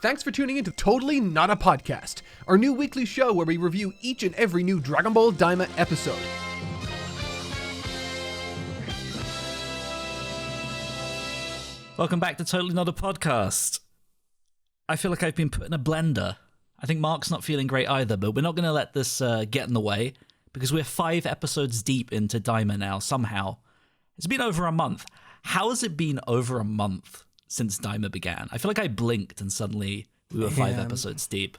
Thanks for tuning in to Totally Not a Podcast, our new weekly show where we review each and every new Dragon Ball Daima episode. Welcome back to Totally Not a Podcast. I feel like I've been put in a blender. I think Mark's not feeling great either, but we're not going to let this get in the way, because we're 5 episodes deep into Daima now, somehow. It's been over a month. How has it been over a month since Daima began? I feel like I blinked and suddenly we were 5 episodes deep.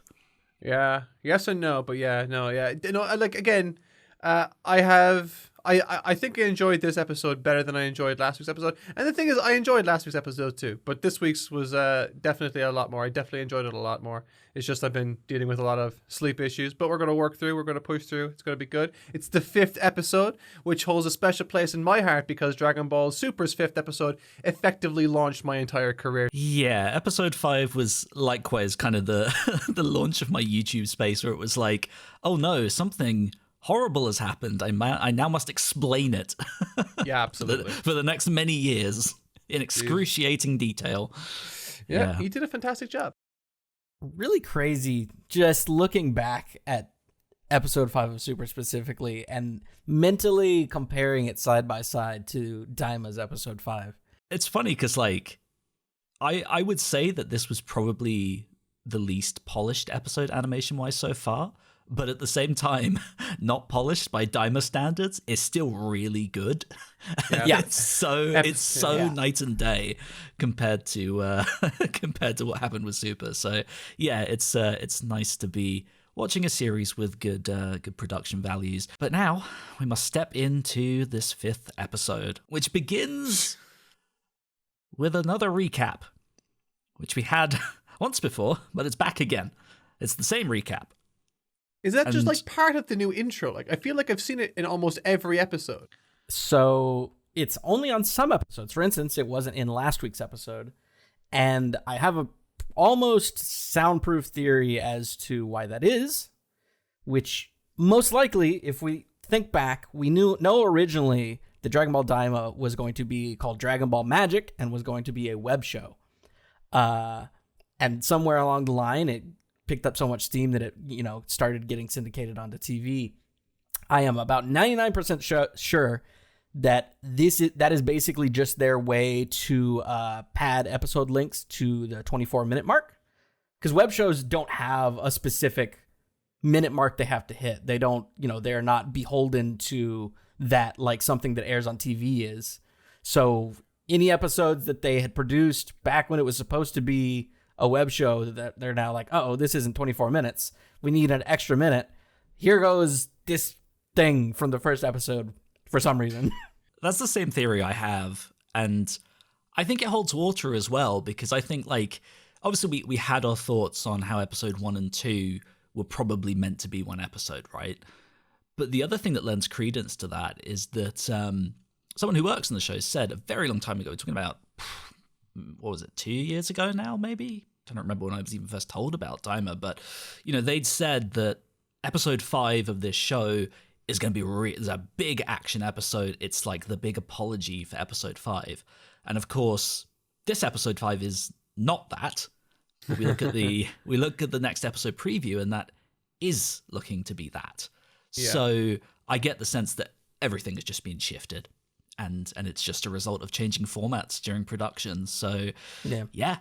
Yeah, yes and no, but yeah, no, yeah. No, like, again, I think I enjoyed this episode better than I enjoyed last week's episode. And the thing is, I enjoyed last week's episode too, but this week's was definitely a lot more. I definitely enjoyed it a lot more. It's just I've been dealing with a lot of sleep issues, but we're going to work through. We're going to push through. It's going to be good. It's the 5th episode, which holds a special place in my heart because Dragon Ball Super's 5th episode effectively launched my entire career. Yeah, episode 5 was likewise kind of the the launch of my YouTube space, where it was like, oh no, something horrible has happened. I now must explain it. Yeah, absolutely. for the next many years in excruciating detail. Yeah, he did a fantastic job. Really crazy just looking back at episode 5 of Super specifically and mentally comparing it side by side to Daima's episode 5. It's funny because, like, I would say that this was probably the least polished episode animation-wise so far, but at the same time, not polished by Daima standards is still really good. Yeah. It's so night and day compared to what happened with Super. So yeah, it's nice to be watching a series with good production values. But now we must step into this 5th episode, which begins with another recap, which we had once before, but it's back again. It's the same recap. Is that just like part of the new intro? Like, I feel like I've seen it in almost every episode. So it's only on some episodes. For instance, it wasn't in last week's episode. And I have a almost soundproof theory as to why that is, which most likely, if we think back, we know originally the Dragon Ball Daima was going to be called Dragon Ball Magic and was going to be a web show. And somewhere along the line, it picked up so much steam that it, started getting syndicated onto TV. I am about 99% sure that that is basically just their way to pad episode links to the 24-minute mark, because web shows don't have a specific minute mark they have to hit. They don't, they're not beholden to that like something that airs on TV is. So any episodes that they had produced back when it was supposed to be a web show, that they're now like, oh, this isn't 24 minutes. We need an extra minute. Here goes this thing from the first episode for some reason. That's the same theory I have. And I think it holds water as well, because I think, like, obviously we had our thoughts on how episode 1 and 2 were probably meant to be one episode, right? But the other thing that lends credence to that is that someone who works on the show said a very long time ago, talking about, 2 years ago now, maybe? I don't remember when I was even first told about Daima, but, they'd said that episode 5 of this show is going to be it's a big action episode. It's like the big apology for episode 5. And of course, this episode 5 is not that. We look at the next episode preview, and that is looking to be that. Yeah. So I get the sense that everything has just been shifted, and it's just a result of changing formats during production. So yeah,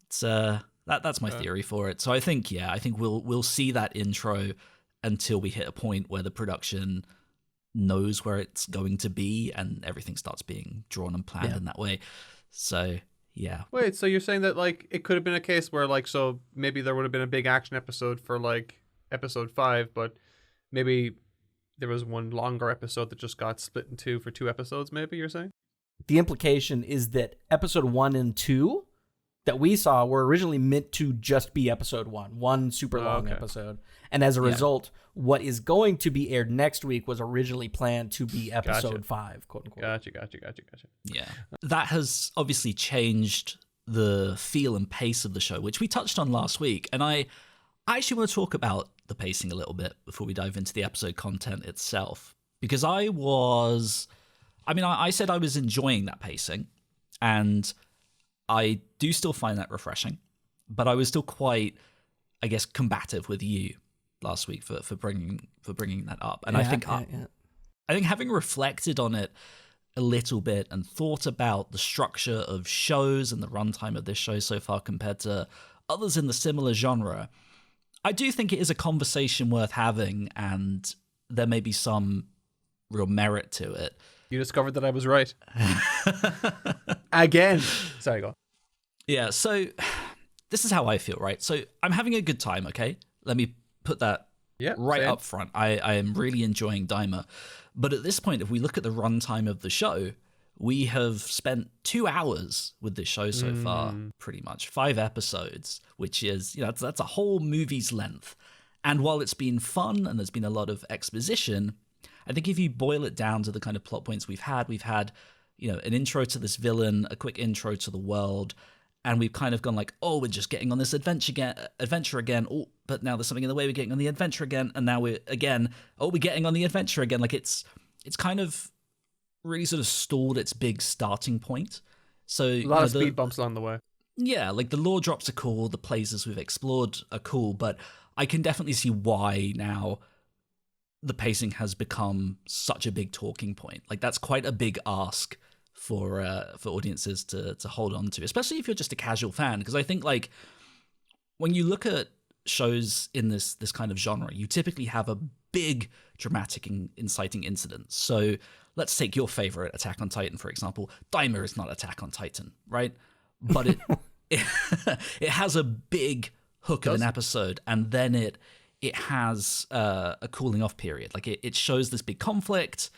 it's that's my theory for it. So I think we'll see that intro until we hit a point where the production knows where it's going to be and everything starts being drawn and planned in that way. So yeah. Wait, so you're saying that like it could have been a case where like, so maybe there would have been a big action episode for like episode 5, but maybe there was one longer episode that just got split in 2 for 2 episodes, maybe you're saying? The implication is that episode 1 and 2 that we saw were originally meant to just be episode 1 super long episode. And as a result, what is going to be aired next week was originally planned to be episode 5, quote unquote. Gotcha. Yeah. That has obviously changed the feel and pace of the show, which we touched on last week. And I actually want to talk about the pacing a little bit before we dive into the episode content itself. Because I said I was enjoying that pacing, and I do still find that refreshing. but I was still quite, I guess, combative with you last week for bringing that up. And I think having reflected on it a little bit and thought about the structure of shows and the runtime of this show so far compared to others in the similar genre, I do think it is a conversation worth having, and there may be some real merit to it. You discovered that I was right. Again. Sorry, go on. Yeah, so this is how I feel, right? So I'm having a good time, okay? Let me put that right up front. I am really enjoying Daima. But at this point, if we look at the runtime of the show, we have spent 2 hours with this show so far, pretty much. 5 episodes, which is, that's a whole movie's length. And while it's been fun and there's been a lot of exposition, I think if you boil it down to the kind of plot points we've had, an intro to this villain, a quick intro to the world, and we've kind of gone like, oh, we're just getting on this adventure again. Oh, but now there's something in the way, we're getting on the adventure again. And now we're getting on the adventure again. Like it's kind of really sort of stalled its big starting point. So a lot of speed bumps along the way. Yeah, like the lore drops are cool, the places we've explored are cool, but I can definitely see why now the pacing has become such a big talking point. Like that's quite a big ask for audiences to hold on to, especially if you're just a casual fan. Because I think like when you look at shows in this kind of genre, you typically have a big dramatic and inciting incident. So let's take your favorite Attack on Titan, for example. Daima is not Attack on Titan, right? But it has a big hook of an episode, and then it has a cooling off period. Like it shows this big conflict,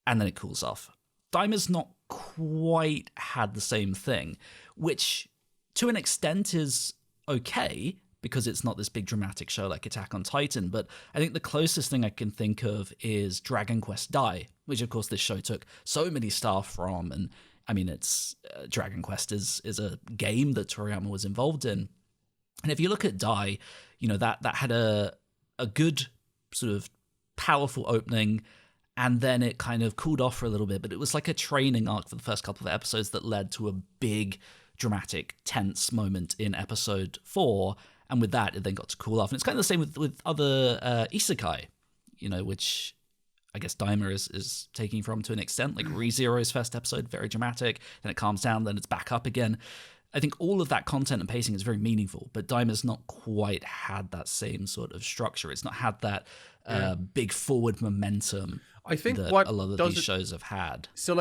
and then it cools off. Daima's not quite had the same thing, which to an extent is okay because it's not this big dramatic show like Attack on Titan. But I think the closest thing I can think of is Dragon Quest Dai, which of course this show took so many staff from. And I mean, it's Dragon Quest is a game that Toriyama was involved in. And if you look at Dai, that had a good sort of powerful opening, and then it kind of cooled off for a little bit, but it was like a training arc for the first couple of episodes that led to a big, dramatic, tense moment in episode 4, and with that, it then got to cool off. And it's kind of the same with other isekai, which I guess Daima is taking from to an extent, like ReZero's first episode, very dramatic, then it calms down, then it's back up again. I think all of that content and pacing is very meaningful, but Daima's not quite had that same sort of structure. It's not had that big forward momentum I think that what a lot of these shows have had. So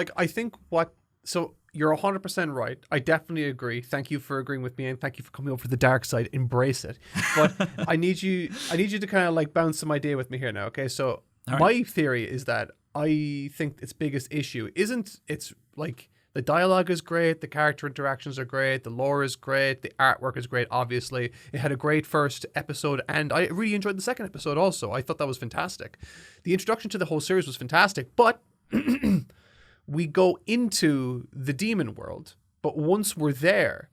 you're 100% right. I definitely agree. Thank you for agreeing with me, and thank you for coming over to the dark side. Embrace it. But I need you to kind of like bounce some idea with me here now. Okay, so my theory is that I think its biggest issue isn't it's like the dialogue is great, the character interactions are great, the lore is great, the artwork is great, obviously. It had a great first episode, and I really enjoyed the second episode also. I thought that was fantastic. The introduction to the whole series was fantastic, but we go into the demon world. But once we're there,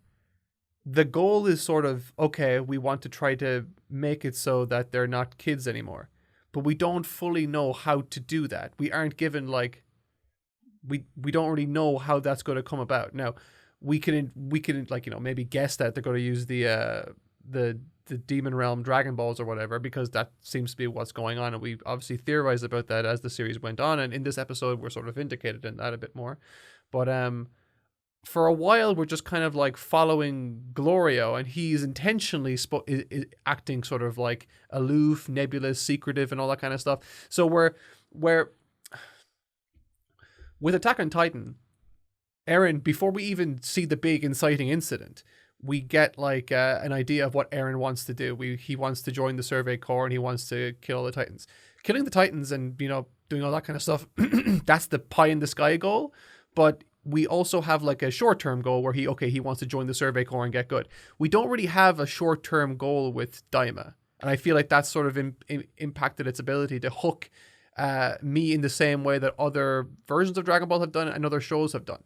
the goal is sort of, okay, we want to try to make it so that they're not kids anymore. But we don't fully know how to do that. We aren't given like... We don't really know how that's going to come about. Now, we can like maybe guess that they're going to use the Demon Realm Dragon Balls or whatever, because that seems to be what's going on, and we obviously theorized about that as the series went on. And in this episode, we're sort of vindicated in that a bit more. But for a while, we're just kind of like following Glorio, and he's intentionally acting sort of like aloof, nebulous, secretive, and all that kind of stuff. So we're with Attack on Titan, Eren, before we even see the big inciting incident, we get like an idea of what Eren wants to do. He wants to join the Survey Corps, and he wants to kill the Titans. Killing the Titans and, doing all that kind of stuff, that's the pie in the sky goal. But we also have like a short-term goal where he wants to join the Survey Corps and get good. We don't really have a short-term goal with Daima. And I feel like that's sort of impacted its ability to hook me in the same way that other versions of Dragon Ball have done and other shows have done.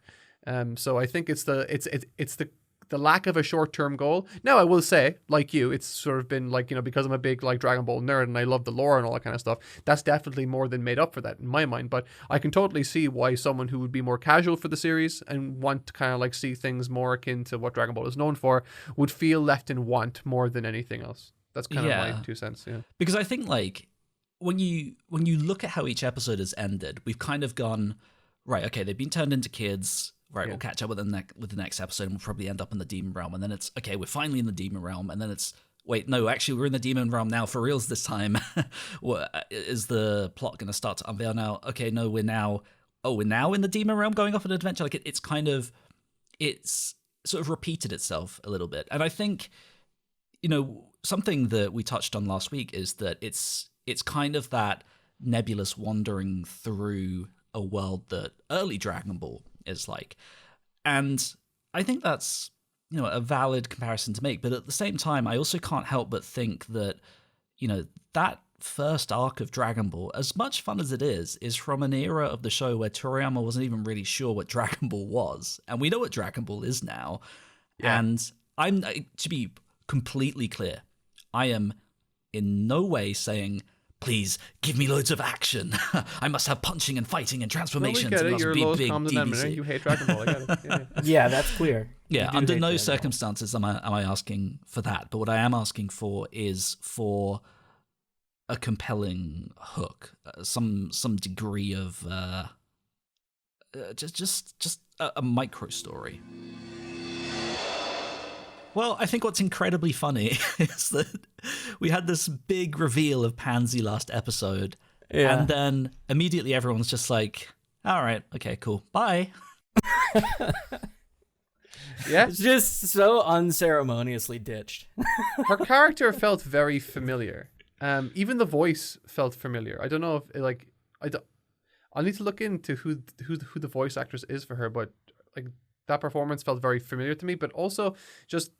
So I think it's the the lack of a short-term goal. Now, I will say, like you, it's sort of been like, because I'm a big like Dragon Ball nerd and I love the lore and all that kind of stuff, that's definitely more than made up for that in my mind. But I can totally see why someone who would be more casual for the series and want to kind of like see things more akin to what Dragon Ball is known for would feel left in want more than anything else. That's kind of my 2 cents, yeah. Because I think like when you look at how each episode has ended, we've kind of gone, right, okay, they've been turned into kids. Right, we'll catch up with the next episode, and we'll probably end up in the demon realm. And then it's, okay, we're finally in the demon realm. And then it's, wait, no, actually, we're in the demon realm now for reals this time. Is the plot going to start to unveil now? Okay, no, we're now in the demon realm going off on an adventure. Like, it's sort of repeated itself a little bit. And I think, something that we touched on last week is that it's kind of that nebulous wandering through a world that early Dragon Ball is like. And I think that's, a valid comparison to make. But at the same time, I also can't help but think that, that first arc of Dragon Ball, as much fun as it is from an era of the show where Toriyama wasn't even really sure what Dragon Ball was. And we know what Dragon Ball is now. Yeah. And to be completely clear, I am in no way saying, please give me loads of action. I must have punching and fighting and transformations. Well, we get it. You're lowest common denominator. You hate Dragon Ball. I get it. Yeah. Yeah, that's clear. Yeah, under no circumstances am I asking for that. But what I am asking for is for a compelling hook, some degree of just a micro story. Well, I think what's incredibly funny is that we had this big reveal of Pansy last episode, and then immediately everyone's just like, all right, okay, cool, bye. Yeah. It's just so unceremoniously ditched. Her character felt very familiar. Even the voice felt familiar. I don't know if, I'll need to look into who the voice actress is for her, but like that performance felt very familiar to me, but also just,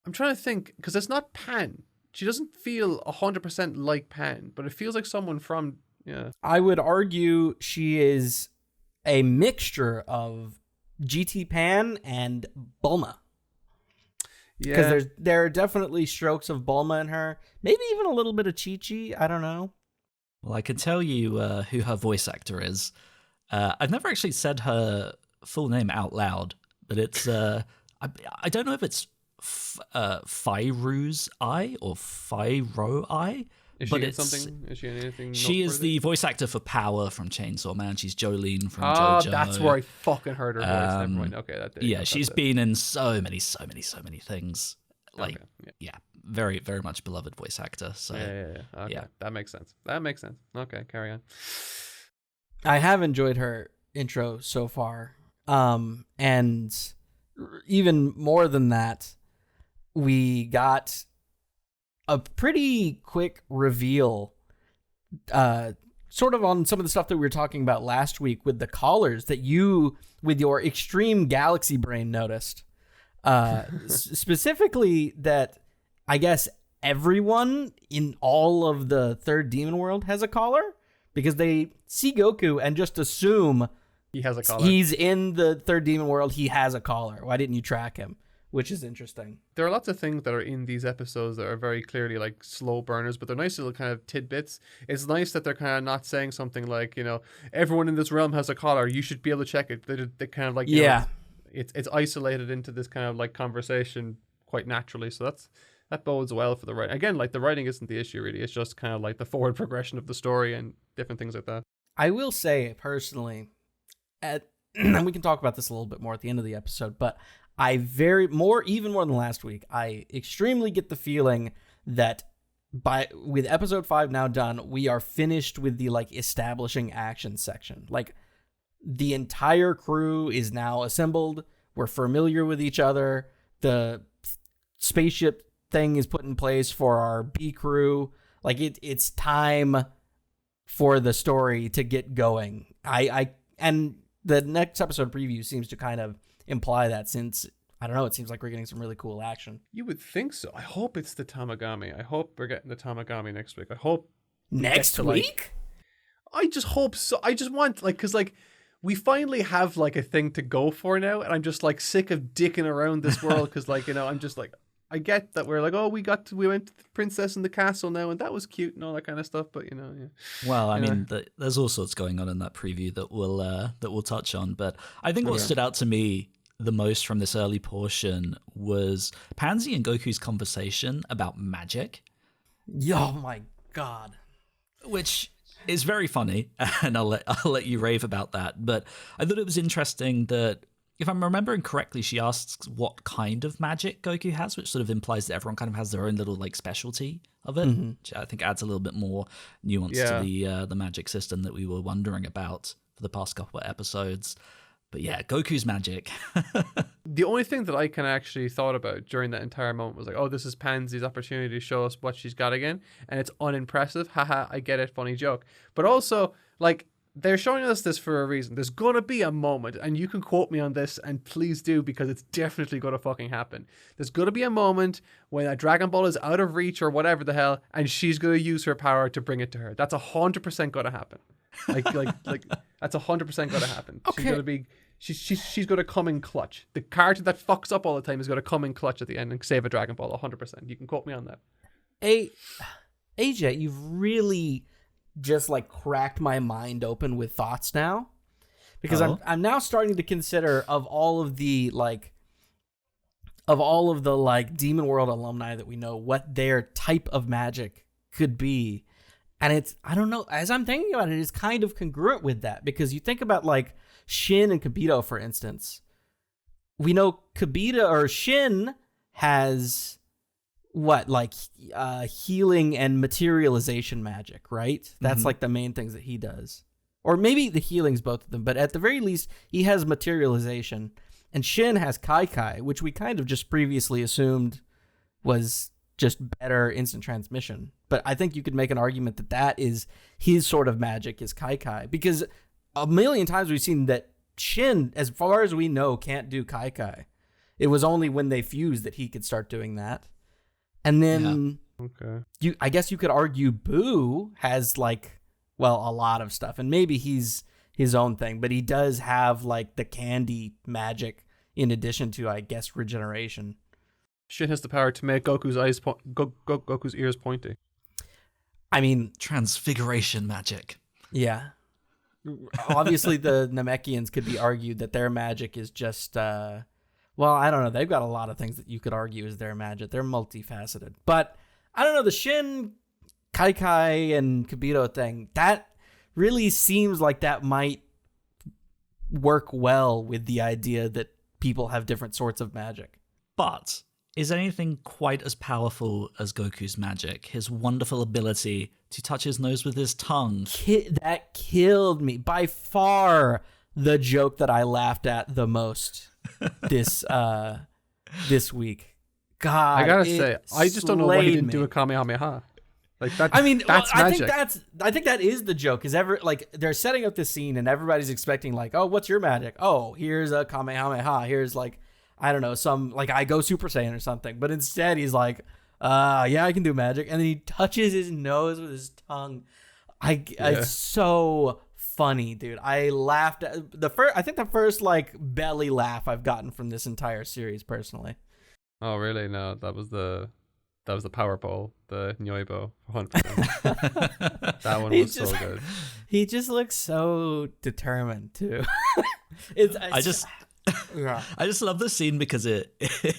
I'm trying to think, because it's not Pan. She doesn't feel 100% like Pan, but it feels like someone from, I would argue she is a mixture of GT Pan and Bulma. Yeah. Because there are definitely strokes of Bulma in her. Maybe even a little bit of Chi-Chi. I don't know. Well, I can tell you who her voice actor is. I've never actually said her full name out loud, but it's, I don't know if it's Fairu's Eye or Fairo Eye. Is she in something? Is she in anything? She is the voice actor for Power from Chainsaw Man. She's Jolene from JoJo. JoJo. That's where I fucking heard her voice. Never mind. Okay, she's been in so many things. Like, okay, very, very much beloved voice actor. So yeah. Okay, that makes sense. Okay, carry on. I have enjoyed her intro so far, and even more than that, we got a pretty quick reveal, sort of on some of the stuff that we were talking about last week with the collars that you, with your extreme galaxy brain, noticed. Specifically that I guess everyone in all of the third demon world has a collar, because they see Goku and just assume he has a collar. He's in the third demon world. He has a collar. Why didn't you track him? Which is interesting. There are lots of things that are in these episodes that are very clearly like slow burners, but they're nice little kind of tidbits. It's nice that they're kind of not saying something like, everyone in this realm has a collar. You should be able to check it. They kind of like, it's isolated into this kind of like conversation quite naturally. So that bodes well for the writing. Again, like the writing isn't the issue really. It's just kind of like the forward progression of the story and different things like that. I will say personally, and we can talk about this a little bit more at the end of the episode, but even more than last week, I extremely get the feeling that with episode 5 now done, we are finished with the like establishing action section. Like the entire crew is now assembled. We're familiar with each other. The spaceship thing is put in place for our B crew. Like it's time for the story to get going. And the next episode preview seems to kind of imply that, since I don't know, it seems like we're getting some really cool action. You would think so. I hope it's the Tamagami. I hope we're getting the Tamagami next week. I hope next week. I just hope so. I just want because we finally have like a thing to go for now, and I'm just like sick of dicking around this world because like, you know, I'm just like, I get that we're like, oh, we went to the princess in the castle now, and that was cute and all that kind of stuff, but you know, yeah. Well, I mean, there's all sorts going on in that preview that we'll touch on, but I think what stood out to me the most from this early portion was Pansy and Goku's conversation about magic. Oh my god. Which is very funny, and I'll let you rave about that. But I thought it was interesting that, if I'm remembering correctly, she asks what kind of magic Goku has, which sort of implies that everyone kind of has their own little like specialty of it, which I think adds a little bit more nuance to the magic system that we were wondering about for the past couple of episodes. But yeah, Goku's magic. The only thing that I kind of actually thought about during that entire moment was like, oh, this is Pansy's opportunity to show us what she's got again. And it's unimpressive. Haha, I get it. Funny joke. But also, like, they're showing us this for a reason. There's going to be a moment, and you can quote me on this, and please do, because it's definitely going to fucking happen. There's going to be a moment when a Dragon Ball is out of reach or whatever the hell, and she's going to use her power to bring it to her. That's 100% going to happen. Like that's 100% going to happen. Okay. She's going to be... She's going to come in clutch. The character that fucks up all the time is going to come in clutch at the end and save a Dragon Ball 100%. You can quote me on that. AJ, you've really just like cracked my mind open with thoughts now, because I'm now starting to consider of all of the Demon World alumni that we know, what their type of magic could be. And it's, I don't know, as I'm thinking about it, it's kind of congruent with that, because you think about like Shin and Kibito, for instance. We know Shin has healing and materialization magic, right? That's like the main things that he does. Or maybe the healing's both of them, but at the very least, he has materialization. And Shin has Kai, which we kind of just previously assumed was just better instant transmission. But I think you could make an argument that that is his sort of magic, is Kai, because a million times we've seen that Shin, as far as we know, can't do Kai. It was only when they fused that he could start doing that. And then I guess you could argue Boo has a lot of stuff, and maybe he's his own thing, but he does have like the candy magic in addition to, I guess, regeneration. Shin has the power to make Goku's Goku's ears pointy. I mean, transfiguration magic. Yeah. Obviously, the Namekians could be argued that their magic is just, I don't know. They've got a lot of things that you could argue is their magic. They're multifaceted. But, I don't know, the Shin, Kai, and Kibito thing, that really seems like that might work well with the idea that people have different sorts of magic. But is anything quite as powerful as Goku's magic? His wonderful ability to touch his nose with his tongue. That killed me. By far the joke that I laughed at the most this week. God, I gotta say, I just don't know why he didn't do a Kamehameha. Like that. I mean, that's magic. I think that is the joke. Is they're setting up this scene and everybody's expecting like, oh, what's your magic? Oh, here's a Kamehameha. Here's like, I don't know, some like I go Super Saiyan or something. But instead he's like, yeah, I can do magic, and then he touches his nose with his tongue. It's so funny, dude. I laughed at I think the first like belly laugh I've gotten from this entire series personally. Oh really? No, that was the power pole, the Nyoibo, 100%. That one was so good. He just looks so determined too. I just love the scene because it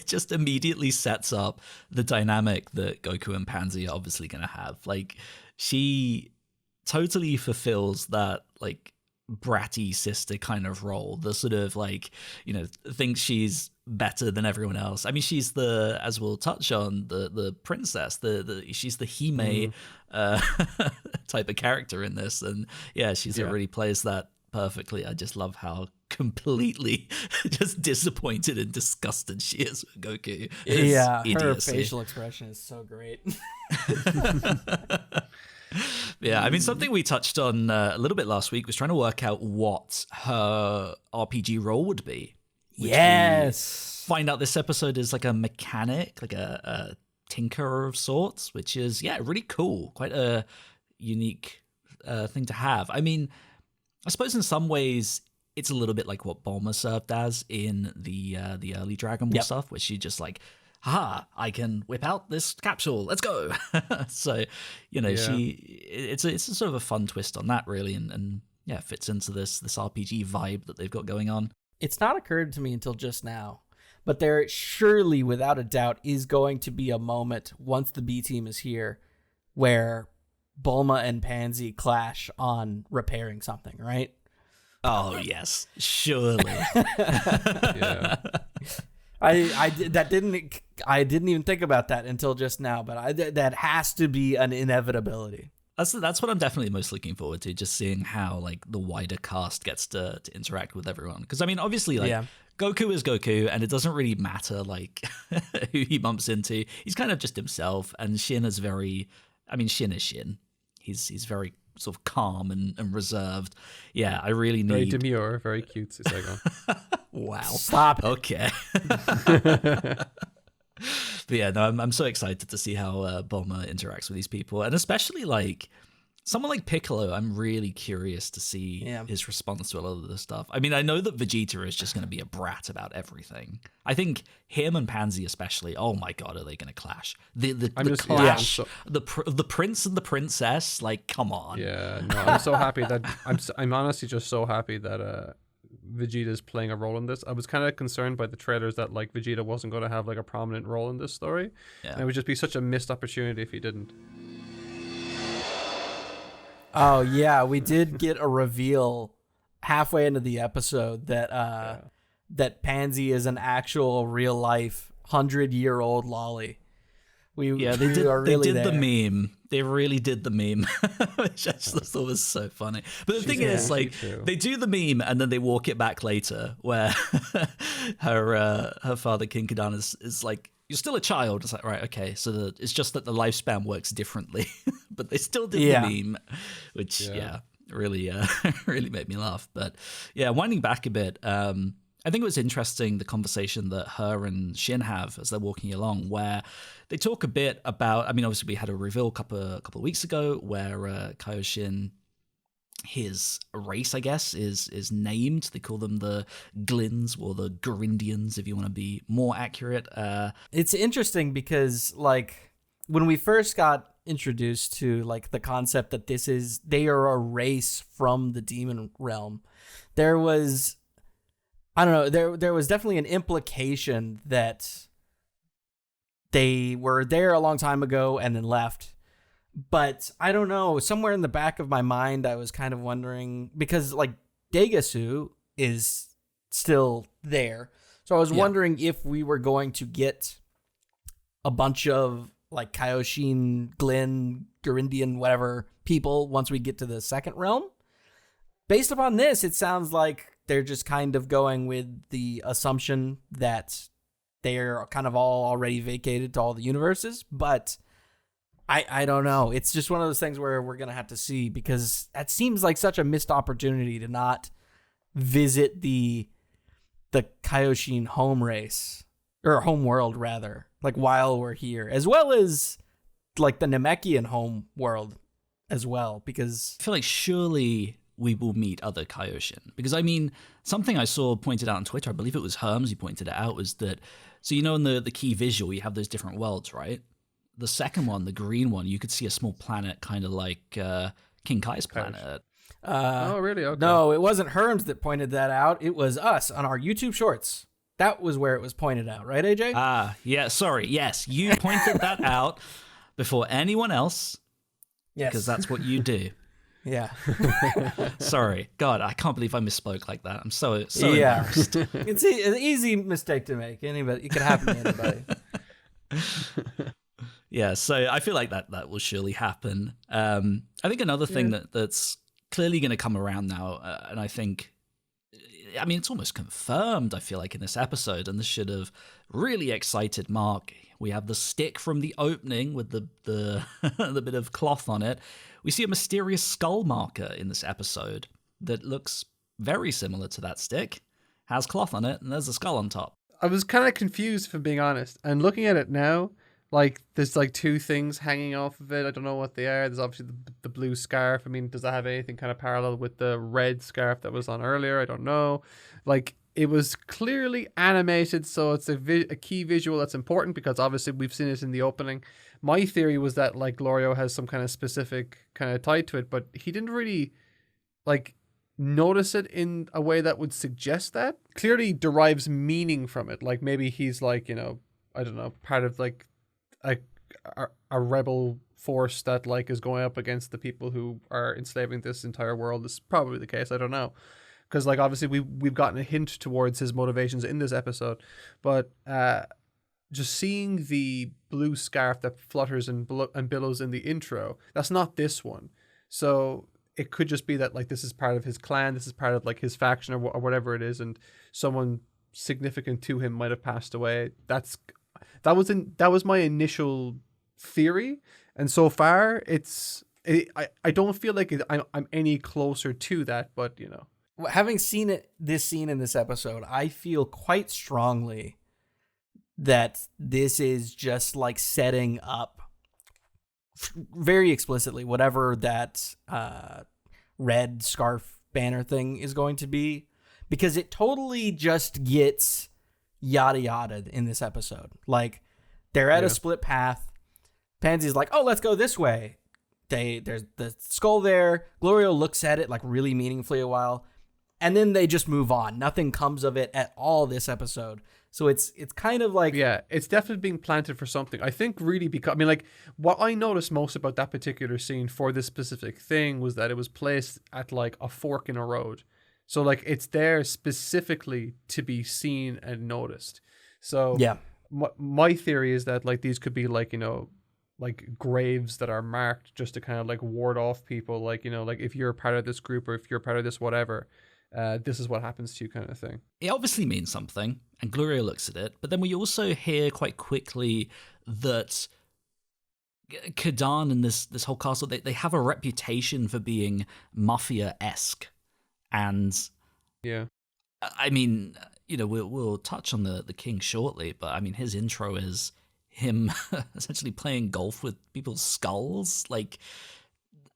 just immediately sets up the dynamic that Goku and Pansy are obviously going to have. Like, she totally fulfills that, like, bratty sister kind of role. The sort of, like, you know, thinks she's better than everyone else. I mean, she's the, as we'll touch on, the princess. She's the Hime type of character in this. And, yeah, it really plays that perfectly. I just love how completely just disappointed and disgusted she is with Goku. Yeah, idiocy. Her facial expression is so great. Yeah, I mean, something we touched on a little bit last week was trying to work out what her RPG role would be. Yes. Find out this episode is like a mechanic, like a tinkerer of sorts, which is, really cool. Quite a unique thing to have. I mean, I suppose in some ways it's a little bit like what Bulma served as in the early Dragon Ball stuff, where she just like, haha, I can whip out this capsule, let's go. So, you know, it's a sort of a fun twist on that, really, and yeah, fits into this RPG vibe that they've got going on. It's not occurred to me until just now, but there surely, without a doubt, is going to be a moment once the B team is here where Bulma and Pansy clash on repairing something, right? Oh yes, surely. Yeah. I didn't even think about that until just now, but that has to be an inevitability. That's what I'm definitely most looking forward to, just seeing how like the wider cast gets to interact with everyone. Because I mean, obviously, like Goku is Goku, and it doesn't really matter like who he bumps into. He's kind of just himself, and Shin is Shin is Shin. He's very sort of calm and reserved. Yeah, I really need... Very demure, very cute, Saigon. Wow. Stop. Okay. But yeah, no, I'm so excited to see how Bulma interacts with these people. And especially like someone like Piccolo, I'm really curious to see his response to a lot of this stuff. I mean, I know that Vegeta is just going to be a brat about everything. I think him and Pansy especially, oh my god, are they going to clash? The clash, the prince and the princess, like, come on. Yeah, no, I'm so happy that, I'm honestly just so happy that Vegeta's playing a role in this. I was kind of concerned by the trailers that like Vegeta wasn't going to have like a prominent role in this story. Yeah. And it would just be such a missed opportunity if he didn't. Oh yeah, we did get a reveal halfway into the episode that that Pansy is an actual real life 100-year-old lolly. They did the meme. They really did the meme, which I just thought was so funny. But the thing is, like, they do the meme and then they walk it back later, where her father King Kadan is like, "You're still a child." It's like, right, okay, so it's just that the lifespan works differently, but they still did the meme, which really really made me laugh. But yeah, winding back a bit. I think it was interesting, the conversation that her and Shin have as they're walking along, where they talk a bit about, I mean, obviously we had a reveal a couple of weeks ago where Kaioshin, his race, I guess, is named. They call them the Glins or the Gorindians, if you want to be more accurate. It's interesting because, like, when we first got introduced to, like, the concept that they are a race from the demon realm, there was... I don't know, there was definitely an implication that they were there a long time ago and then left. But I don't know, somewhere in the back of my mind, I was kind of wondering, because like Degasu is still there. So I was wondering if we were going to get a bunch of like Kaioshin, Glyn, Gorindian, whatever people once we get to the second realm. Based upon this, it sounds like they're just kind of going with the assumption that they're kind of all already vacated to all the universes. But I don't know. It's just one of those things where we're going to have to see, because that seems like such a missed opportunity to not visit the Kaioshin home race, or home world rather, like while we're here, as well as like the Namekian home world as well, because I feel like surely we will meet other Kaioshin. Because, I mean, something I saw pointed out on Twitter, I believe it was Herms who pointed it out, was that, so you know in the key visual, you have those different worlds, right? The second one, the green one, you could see a small planet kind of like King Kai's planet. Oh, really? Okay. No, it wasn't Herms that pointed that out. It was us on our YouTube Shorts. That was where it was pointed out, right, AJ? Yeah, sorry. Yes, you pointed that out before anyone else. Yes. Because that's what you do. Yeah. Sorry. God, I can't believe I misspoke like that. I'm so embarrassed. It's an easy mistake to make. Anybody, it could happen to anybody. Yeah, so I feel like that will surely happen. I think another thing that's clearly going to come around now, and I think, I mean, it's almost confirmed, I feel like, in this episode, and this should have really excited Mark. We have the stick from the opening with the the bit of cloth on it. We see a mysterious skull marker in this episode that looks very similar to that stick, has cloth on it, and there's a skull on top. I was kind of confused, if I'm being honest. And looking at it now, Like there's like two things hanging off of it. I don't know what they are. There's obviously the blue scarf. I mean, does that have anything kind of parallel with the red scarf that was on earlier? I don't know. Like it was clearly animated, so it's a key visual that's important because obviously we've seen it in the opening. My theory was that like Glorio has some kind of specific kind of tie to it, but he didn't really like notice it in a way that would suggest that. Clearly derives meaning from it. Like maybe he's like, you know, I don't know, part of like a rebel force that like is going up against the people who are enslaving this entire world. This is probably the case. I don't know, because like obviously we've gotten a hint towards his motivations in this episode, but just seeing the blue scarf that flutters and billows in the intro, that's not this one. So it could just be that like this is part of his clan, this is part of like his faction or whatever it is, and someone significant to him might have passed away. That was my initial theory, and so far I don't feel like I'm any closer to that, but you know, having seen this scene in this episode, I feel quite strongly that this is just like setting up very explicitly whatever that red scarf banner thing is going to be, because it totally just gets yada yada in this episode. Like they're at a split path. Pansy's like, oh, let's go this way. There's the skull there. Glorio looks at it like really meaningfully a while, and then they just move on. Nothing comes of it at all this episode. So it's kind of like, yeah, it's definitely being planted for something. I think really because I mean, like what I noticed most about that particular scene for this specific thing was that it was placed at like a fork in a road. So like it's there specifically to be seen and noticed. So yeah, my theory is that like these could be like, you know, like graves that are marked just to kind of like ward off people, like, you know, like if you're part of this group or if you're part of this whatever, this is what happens to you kind of thing. It obviously means something, and Glorio looks at it, but then we also hear quite quickly that Kadan and this whole castle, they have a reputation for being mafia-esque. And yeah, I mean, you know, we'll touch on the king shortly, but I mean, his intro is him essentially playing golf with people's skulls. Like,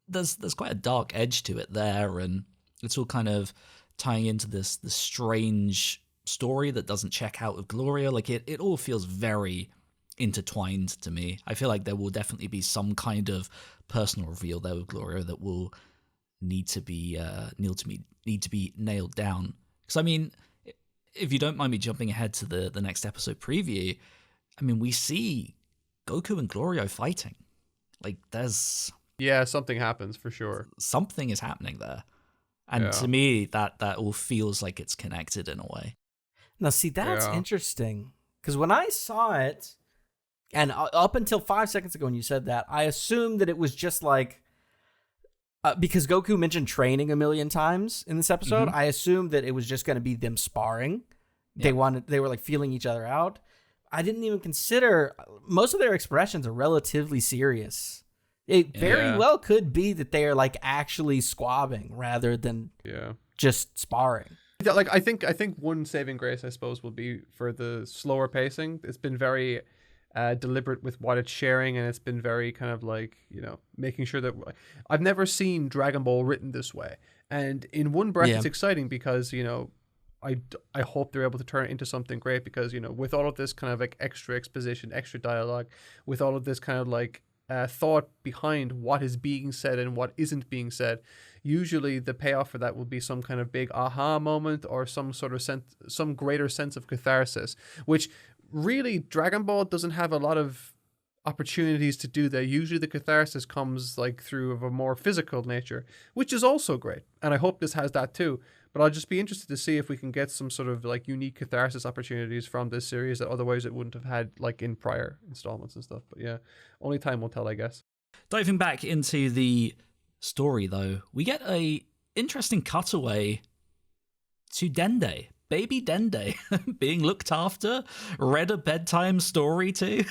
there's quite a dark edge to it there, and it's all kind of tying into this strange story that doesn't check out with Glorio. Like, it all feels very intertwined to me. I feel like there will definitely be some kind of personal reveal there with Glorio that will need to be nailed down. Because I mean, if you don't mind me jumping ahead to the next episode preview, I mean, we see Goku and Glorio fighting. Like, there's something happens for sure. Something is happening there, and to me, that all feels like it's connected in a way. Now, see, that's interesting, because when I saw it, and up until 5 seconds ago when you said that, I assumed that it was just like, because Goku mentioned training a million times in this episode, I assumed that it was just going to be them sparring. They were like feeling each other out. I didn't even consider most of their expressions are relatively serious. It very well could be that they are like actually squabbing rather than just sparring. Like I think one saving grace, I suppose, will be for the slower pacing. It's been very deliberate with what it's sharing, and it's been very kind of like, you know, making sure that I've never seen Dragon Ball written this way. And in one breath, it's exciting because, you know, I hope they're able to turn it into something great, because, you know, with all of this kind of like extra exposition, extra dialogue, with all of this kind of like thought behind what is being said and what isn't being said, usually the payoff for that will be some kind of big aha moment or some sort of some greater sense of catharsis, which really Dragon Ball doesn't have a lot of opportunities to do that. Usually the catharsis comes like through of a more physical nature, which is also great, and I hope this has that too. But I'll just be interested to see if we can get some sort of like unique catharsis opportunities from this series that otherwise it wouldn't have had like in prior installments and stuff. But yeah, only time will tell, I guess. Diving back into the story though, we get a interesting cutaway to Dende. Baby Dende being looked after, read a bedtime story to.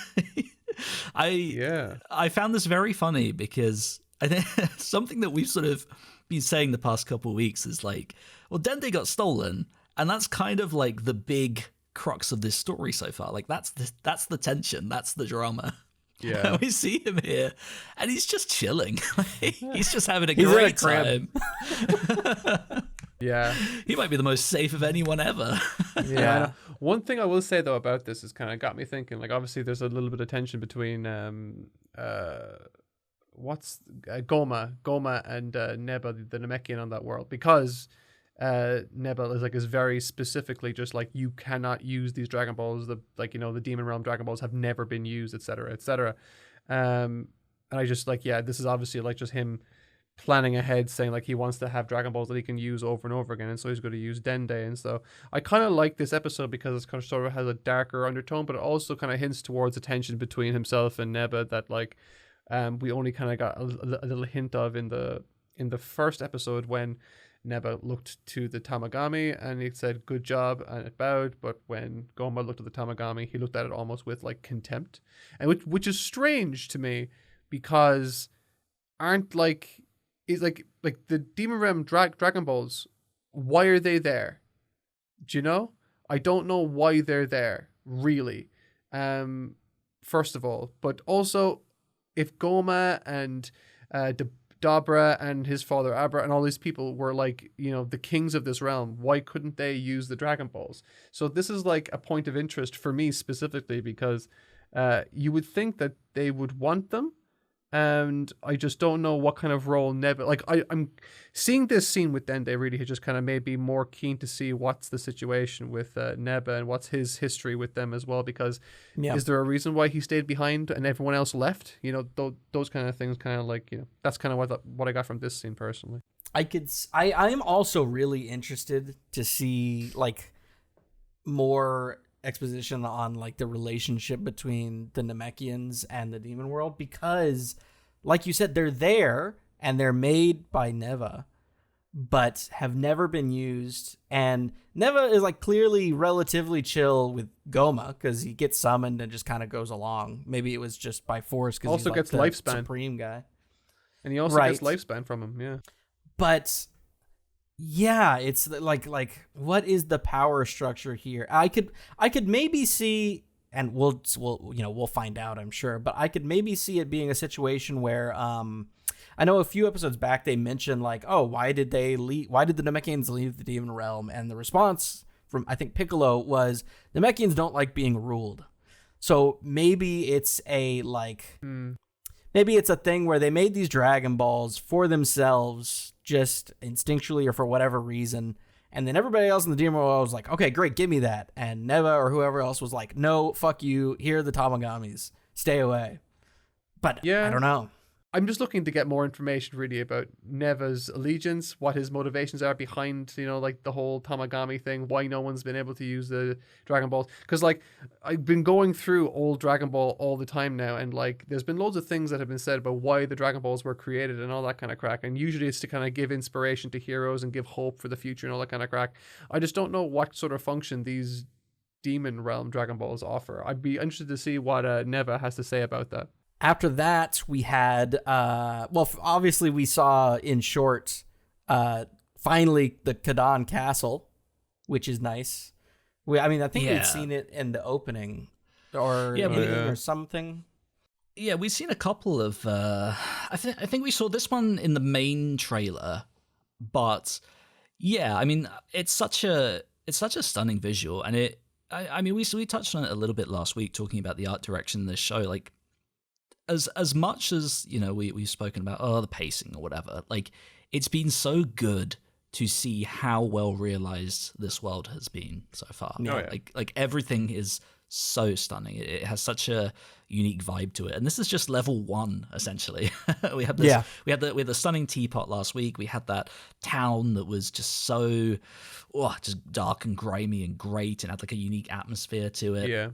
I found this very funny because I think something that we've sort of been saying the past couple of weeks is like, well, Dende got stolen, and that's kind of like the big crux of this story so far. Like that's the tension, that's the drama. Yeah. We see him here, and he's just chilling. He's just having a He's in a great crib. time. Yeah. He might be the most safe of anyone ever. Yeah. I know. One thing I will say though about this is kind of got me thinking. Like, obviously, there's a little bit of tension between what's Goma and Neba, the Namekian on that world, because Neba is very specifically just like, you cannot use these Dragon Balls. The the Demon Realm Dragon Balls have never been used, etc., etc. And I just this is obviously like just him planning ahead, saying like he wants to have Dragon Balls that he can use over and over again, and so he's going to use Dende. And so I kind of like this episode because it's kind of sort of has a darker undertone, but it also kind of hints towards a tension between himself and Neba that we only kind of got a little hint of in the first episode when Neba looked to the Tamagami and he said good job and it bowed, but when Goma looked at the Tamagami, he looked at it almost with like contempt, and which is strange to me because it's like the Demon Realm Dragon Balls, why are they there? Do you know? I don't know why they're there, really. First of all, but also if Goma and Dabra and his father Abra and all these people were the kings of this realm, why couldn't they use the Dragon Balls? So this is like a point of interest for me specifically because you would think that they would want them. And I just don't know what kind of role Neba... I'm seeing this scene with Dende really just kind of made me more keen to see what's the situation with Neba and what's his history with them as well, because is there a reason why he stayed behind and everyone else left? Those kind of things kind of that's kind of what I got from this scene personally. I am also really interested to see more exposition on the relationship between the Namekians and the demon world, because like you said, they're there and they're made by Neva but have never been used, and Neva is clearly relatively chill with Goma because he gets summoned and just kind of goes along. Maybe it was just by force because also he's gets the lifespan supreme guy, and he also gets lifespan from him. But yeah, it's like what is the power structure here? I could maybe see, and we'll find out, I'm sure, but I could maybe see it being a situation where I know a few episodes back they mentioned why did the Namekians leave the demon realm, and the response from I think Piccolo was the Namekians don't like being ruled. So maybe it's maybe it's a thing where they made these Dragon Balls for themselves, just instinctually or for whatever reason, and then everybody else in the demon world was like, okay, great, give me that. And Neva or whoever else was like, no, fuck you, here are the Tamagamis, stay away. But I don't know. I'm just looking to get more information really about Neva's allegiance, what his motivations are behind, the whole Tamagami thing, why no one's been able to use the Dragon Balls. Because, I've been going through old Dragon Ball all the time now, and, there's been loads of things that have been said about why the Dragon Balls were created and all that kind of crack. And usually it's to kind of give inspiration to heroes and give hope for the future and all that kind of crack. I just don't know what sort of function these Demon Realm Dragon Balls offer. I'd be interested to see what Neva has to say about that. After that, we had, obviously we saw in short, finally the Kadan castle, which is nice. I think we'd seen it in the opening or something. Yeah, we've seen a couple of, I think we saw this one in the main trailer, but yeah, it's such a stunning visual, and we touched on it a little bit last week talking about the art direction in this show, as much as we've spoken about the pacing or whatever, it's been so good to see how well realized this world has been so far. Everything is so stunning. It has such a unique vibe to it, and this is just level 1 essentially. we had the stunning teapot last week. We had that town that was just so just dark and grimy and great, and had a unique atmosphere to it. Yeah,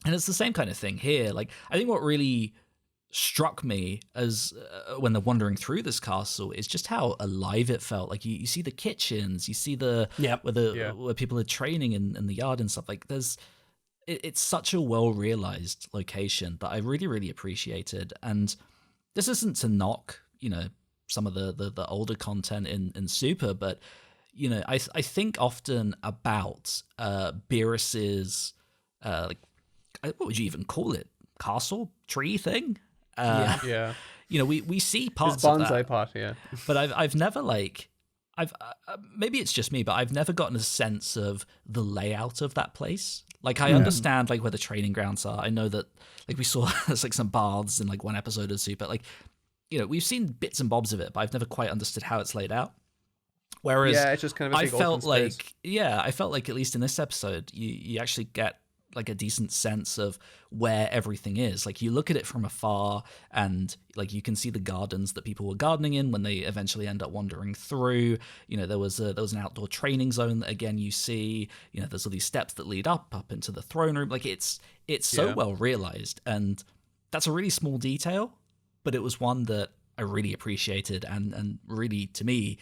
and it's the same kind of thing here. I think what really struck me as when they're wandering through this castle is just how alive it felt. You see the kitchens, you see where people are training in the yard and stuff. It's such a well realized location that I really, really appreciated. And this isn't to knock some of the older content in Super, but I think often about Beerus's what would you even call it? castle tree thing. Yeah. You know, we see His parts of bonsai that, pot, yeah. but I've never like maybe it's just me, but I've never gotten a sense of the layout of that place. Like I understand like where the training grounds are. I know that like we saw there's like some baths in like one episode or two, but like, you know, we've seen bits and bobs of it, but I've never quite understood how it's laid out. Whereas Yeah, it's just kind of a I big felt open space. I felt like at least in this episode, you actually get like a decent sense of where everything is. Like you look at it from afar and like you can see the gardens that people were gardening in when they eventually end up wandering through. You know, there was an outdoor training zone that again you see. You know, there's all these steps that lead up into the throne room. Like it's so well realized, and that's a really small detail, but it was one that I really appreciated and really, to me,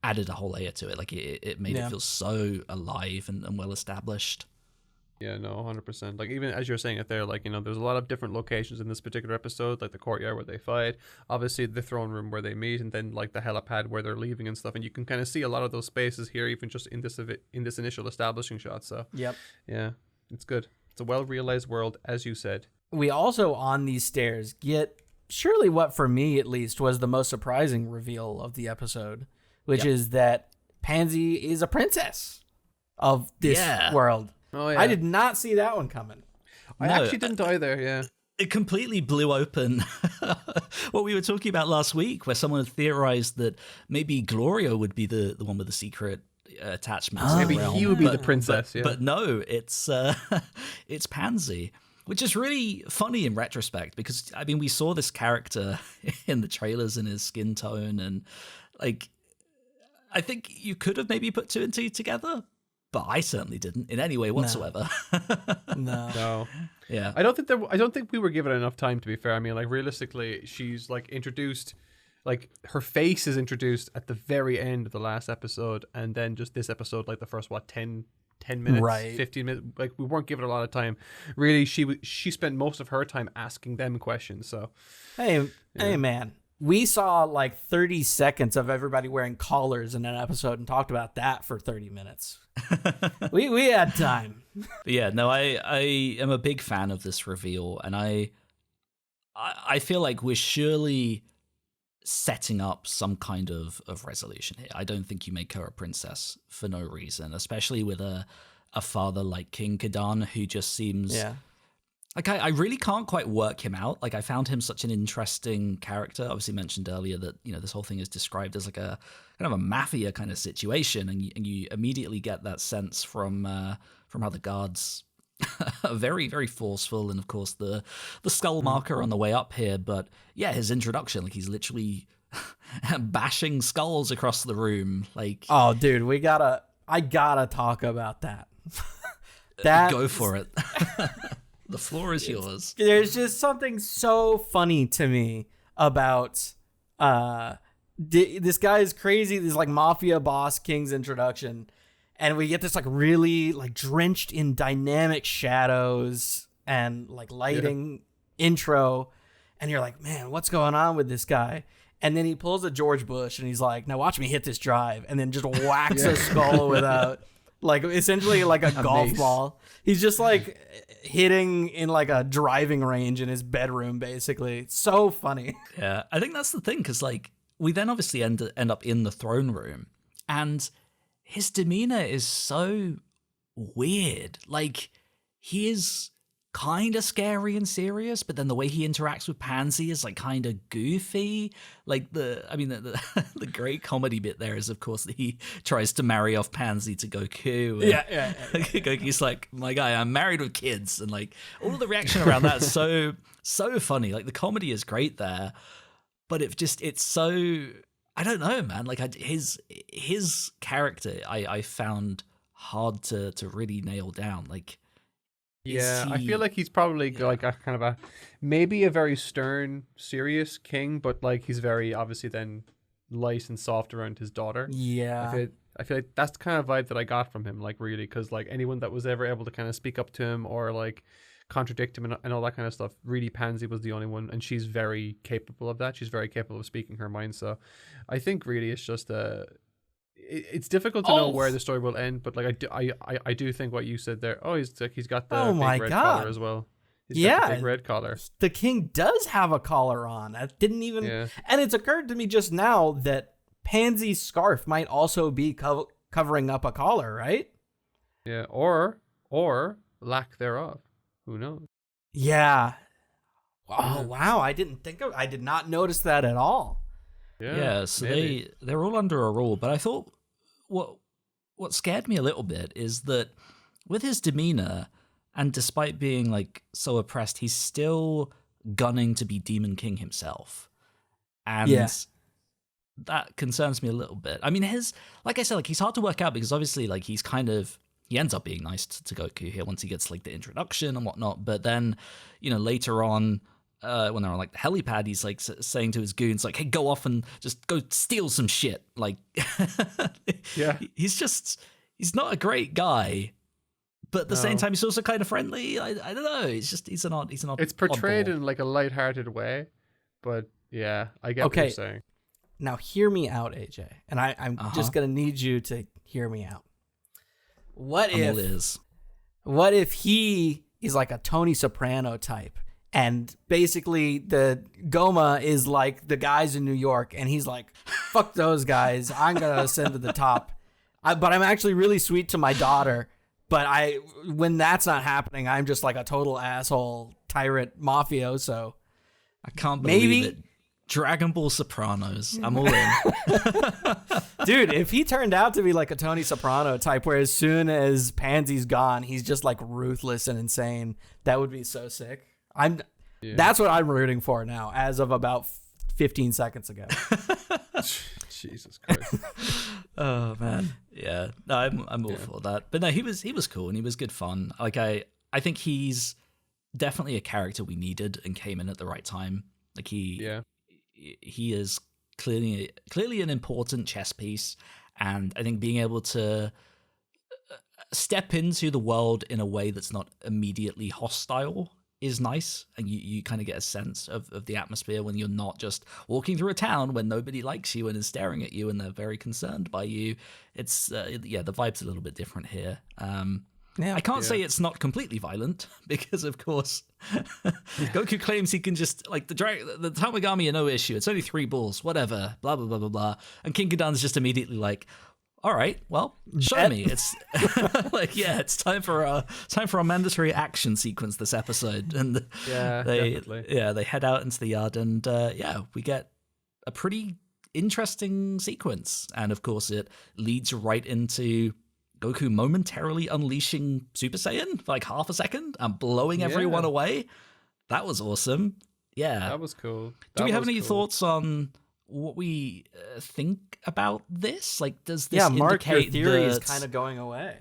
added a whole layer to it. Like it made it feel so alive and well established. Yeah, no, 100%. Like, even as you're saying it there, like, you know, there's a lot of different locations in this particular episode, like the courtyard where they fight, obviously the throne room where they meet, and then, like, the helipad where they're leaving and stuff. And you can kind of see a lot of those spaces here, even just in this initial establishing shot. So, yeah, it's good. It's a well-realized world, as you said. We also, on these stairs, get surely what, for me at least, was the most surprising reveal of the episode, which is that Pansy is a princess of this world. Oh, yeah. I did not see that one coming. I actually didn't either, yeah. It completely blew open what we were talking about last week, where someone had theorized that maybe GLORIO would be the one with the secret attachments. Maybe he would be the princess, but no, it's Pansy, which is really funny in retrospect because, I mean, we saw this character in the trailers in his skin tone, and like, I think you could have maybe put two and two together, but I certainly didn't in any way whatsoever. No. Yeah. I don't think we were given enough time, to be fair. I mean, like, realistically, she's like introduced, like, her face is introduced at the very end of the last episode, and then just this episode, like the first 10 minutes, Right. 15 minutes, like, we weren't given a lot of time. Really, she spent most of her time asking them questions. So Hey man, we saw like 30 seconds of everybody wearing collars in an episode and talked about that for 30 minutes. we had time. But yeah, no, I am a big fan of this reveal, and I feel like we're surely setting up some kind of resolution here. I don't think you make her a princess for no reason, especially with a father like King Kadan, who just seems like I really can't quite work him out. Like, I found him such an interesting character. Obviously mentioned earlier that, you know, this whole thing is described as like a kind of a mafia kind of situation, and you immediately get that sense from how the guards are very, very forceful, and of course the skull marker on the way up here. But yeah, his introduction, like, he's literally bashing skulls across the room. Like, oh, dude, I gotta talk about that. Go for it. The floor is yours. There's just something so funny to me about this guy is crazy. This like mafia boss King's introduction, and we get this like really like drenched in dynamic shadows and like lighting intro, and you're like, man, what's going on with this guy? And then he pulls a George Bush and he's like, now watch me hit this drive, and then just whacks a skull without. Like, essentially like a golf ball. He's just like hitting in like a driving range in his bedroom, basically. It's so funny. Yeah, I think that's the thing, because like we then obviously end up in the throne room, and his demeanor is so weird. Like, he is kind of scary and serious, but then the way he interacts with Pansy is like kind of goofy. Like the great comedy bit there is, of course, that he tries to marry off Pansy to Goku. And Yeah. Goku's like, my guy, I'm married with kids, and like all the reaction around that is so funny. Like, the comedy is great there, but it's so, I don't know, man. Like, his character I found hard to really nail down. Like, yeah, I feel like he's probably like a kind of a maybe a very stern, serious king, but like he's very obviously then light and soft around his daughter. Yeah. I feel like that's the kind of vibe that I got from him, like, really, because like anyone that was ever able to kind of speak up to him or like contradict him and all that kind of stuff, really Pansy was the only one, and she's very capable of that. She's very capable of speaking her mind. So I think really it's just it's difficult to know where the story will end, but like I do think what you said there. Oh, he's got the big red collar as well. He's got the big red collar. The king does have a collar on. I didn't even... Yeah. And it's occurred to me just now that Pansy's scarf might also be covering up a collar, right? Yeah, or lack thereof. Who knows? Yeah. Oh, wow. I did not notice that at all. Yeah, so they're all under a rule, but I thought what scared me a little bit is that with his demeanor, and despite being like so oppressed, he's still gunning to be Demon King himself. And that concerns me a little bit. I mean, like I said, like he's hard to work out because obviously like he ends up being nice to Goku here once he gets like the introduction and whatnot. But then, later on, when they're on like the helipad, he's like saying to his goons like, "Hey, go off and just go steal some shit." Like, yeah, he's not a great guy, but at the same time, he's also kind of friendly. I don't know. He's an odd. It's portrayed oddball. in like a lighthearted way, but yeah, I get what you're saying. Now hear me out, AJ, and I'm just gonna need you to hear me out. What if he is like a Tony Soprano type? And basically, the Goma is like the guys in New York, and he's like, "Fuck those guys! I'm gonna ascend to the top." But I'm actually really sweet to my daughter. But when that's not happening, I'm just like a total asshole tyrant mafioso. I can't believe it. Dragon Ball Sopranos. I'm all in. Dude, if he turned out to be like a Tony Soprano type, where as soon as Pansy's gone, he's just like ruthless and insane, that would be so sick. That's what I'm rooting for now, as of about 15 seconds ago. Jesus Christ. Oh man. Yeah. No, I'm all for that. But no, he was cool and he was good fun. Like I think he's definitely a character we needed and came in at the right time. Like he is clearly an important chess piece, and I think being able to step into the world in a way that's not immediately hostile is nice, and you kind of get a sense of the atmosphere when you're not just walking through a town when nobody likes you and is staring at you and they're very concerned by you. It's the vibe's a little bit different here. I can't say it's not completely violent because, of course, Goku claims he can just like the Tamagami are no issue. It's only 3 balls, whatever. Blah blah blah blah blah. And King Kadan's just immediately like, "All right, well, show me." It's like, it's time for a mandatory action sequence this episode, and they head out into the yard, and we get a pretty interesting sequence, and of course, it leads right into Goku momentarily unleashing Super Saiyan for like half a second and blowing everyone away. That was awesome. Yeah, that was cool. Do we have any thoughts on what we think about this? Like, does this Mark, your indicate theory that is kind of going away?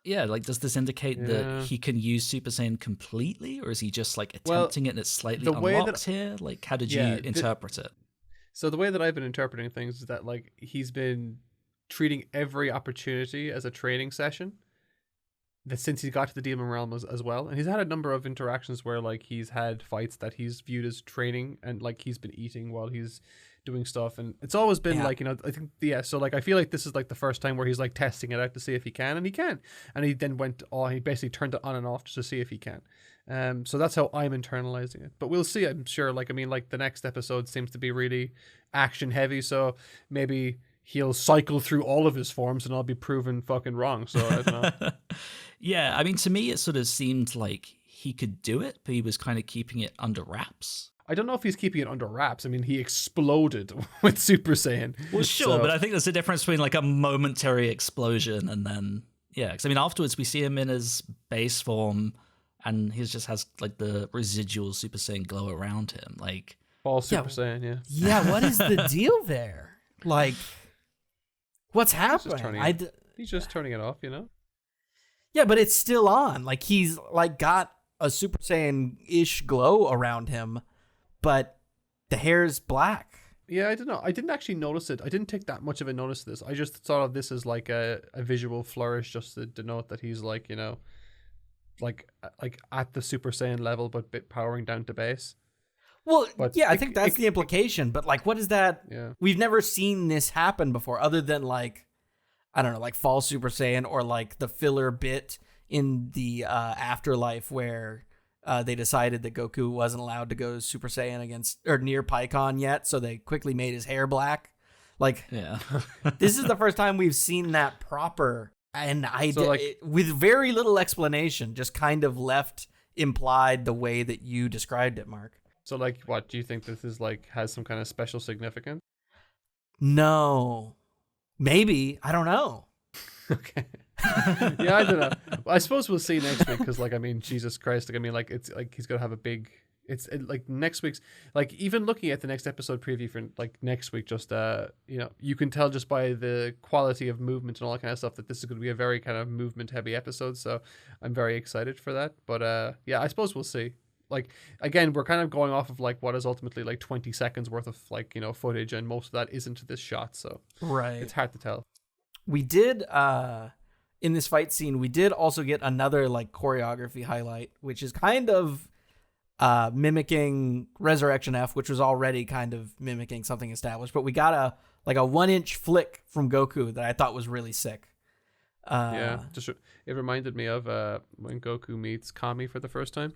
Yeah, like, does this indicate that he can use Super Saiyan completely, or is he just like attempting it and it's slightly unlocked here? Like, how did you interpret it? So the way that I've been interpreting things is that like he's been treating every opportunity as a training session. That since he got to the demon realm as well, and he's had a number of interactions where like he's had fights that he's viewed as training, and like he's been eating while he's doing stuff, and it's always been like, I think so like I feel like this is like the first time where he's like testing it out to see if he can, and he can, and he then he basically turned it on and off just to see if he can. So that's how I'm internalizing it, but we'll see. I'm sure like the next episode seems to be really action heavy, so maybe he'll cycle through all of his forms and I'll be proven fucking wrong. So I don't know. Yeah, I mean, to me, it sort of seemed like he could do it, but he was kind of keeping it under wraps. I don't know if he's keeping it under wraps. I mean, he exploded with Super Saiyan. Well, sure, but I think there's a difference between like a momentary explosion and then, because I mean, afterwards we see him in his base form and he just has like the residual Super Saiyan glow around him. Like, all Super Saiyan, yeah. Yeah, what is the deal there? Like, what's happening? He's just turning it off, Yeah, but it's still on. Like, he's like got a Super Saiyan-ish glow around him, but the hair's black. Yeah, I don't know. I didn't actually notice it. I didn't take that much of a notice of this. I just thought of this as like a visual flourish just to denote that he's like, like at the Super Saiyan level, but bit powering down to base. Well, I think that's the implication. But like, what is that? Yeah. We've never seen this happen before, other than like, I don't know, like Fall Super Saiyan or like the filler bit in the Afterlife where they decided that Goku wasn't allowed to go Super Saiyan against or near Pikkon yet, so they quickly made his hair black. Like, Yeah. this is the first time we've seen that proper, and So, with very little explanation, just kind of left implied the way that you described it, Mark. So, like, what do you think this is like? Has some kind of special significance? No, maybe, I don't know. Okay. Yeah, I don't know. I suppose we'll see next week because, like, I mean, Jesus Christ, like, I mean, like, it's like he's gonna have a big. Like next week's, like, even looking at the next episode preview for like next week, just you know, you can tell just by the quality of movement and all that kind of stuff that this is going to be a very kind of movement heavy episode. So I'm very excited for that. But yeah, I suppose we'll see. Like, again, we're kind of going off of like what is ultimately like 20 seconds worth of, like, you know, footage, and most of that isn't this shot, so Right. it's hard to tell. We did in this fight scene, we did also get another like choreography highlight, which is kind of mimicking Resurrection F, which was already kind of mimicking something established. But we got a 1-inch flick from Goku that I thought was really sick. Yeah, just it reminded me of when Goku meets Kami for the first time,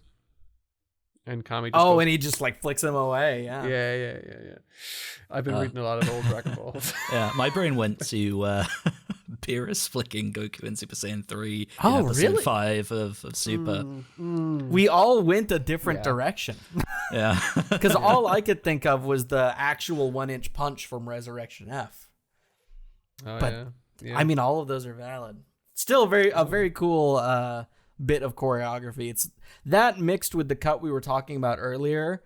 and Kami just goes, and he just like flicks him away. yeah. I've been reading a lot of old Dragon Balls. Yeah, my brain went to Beerus flicking Goku in Super Saiyan 3 Oh, in episode really? 5 of Super. We all went a different direction. Yeah. Because all I could think of was the actual 1-inch punch from Resurrection F. Oh, But, yeah. I mean, all of those are valid. Still a very cool bit of choreography. It's that mixed with the cut we were talking about earlier.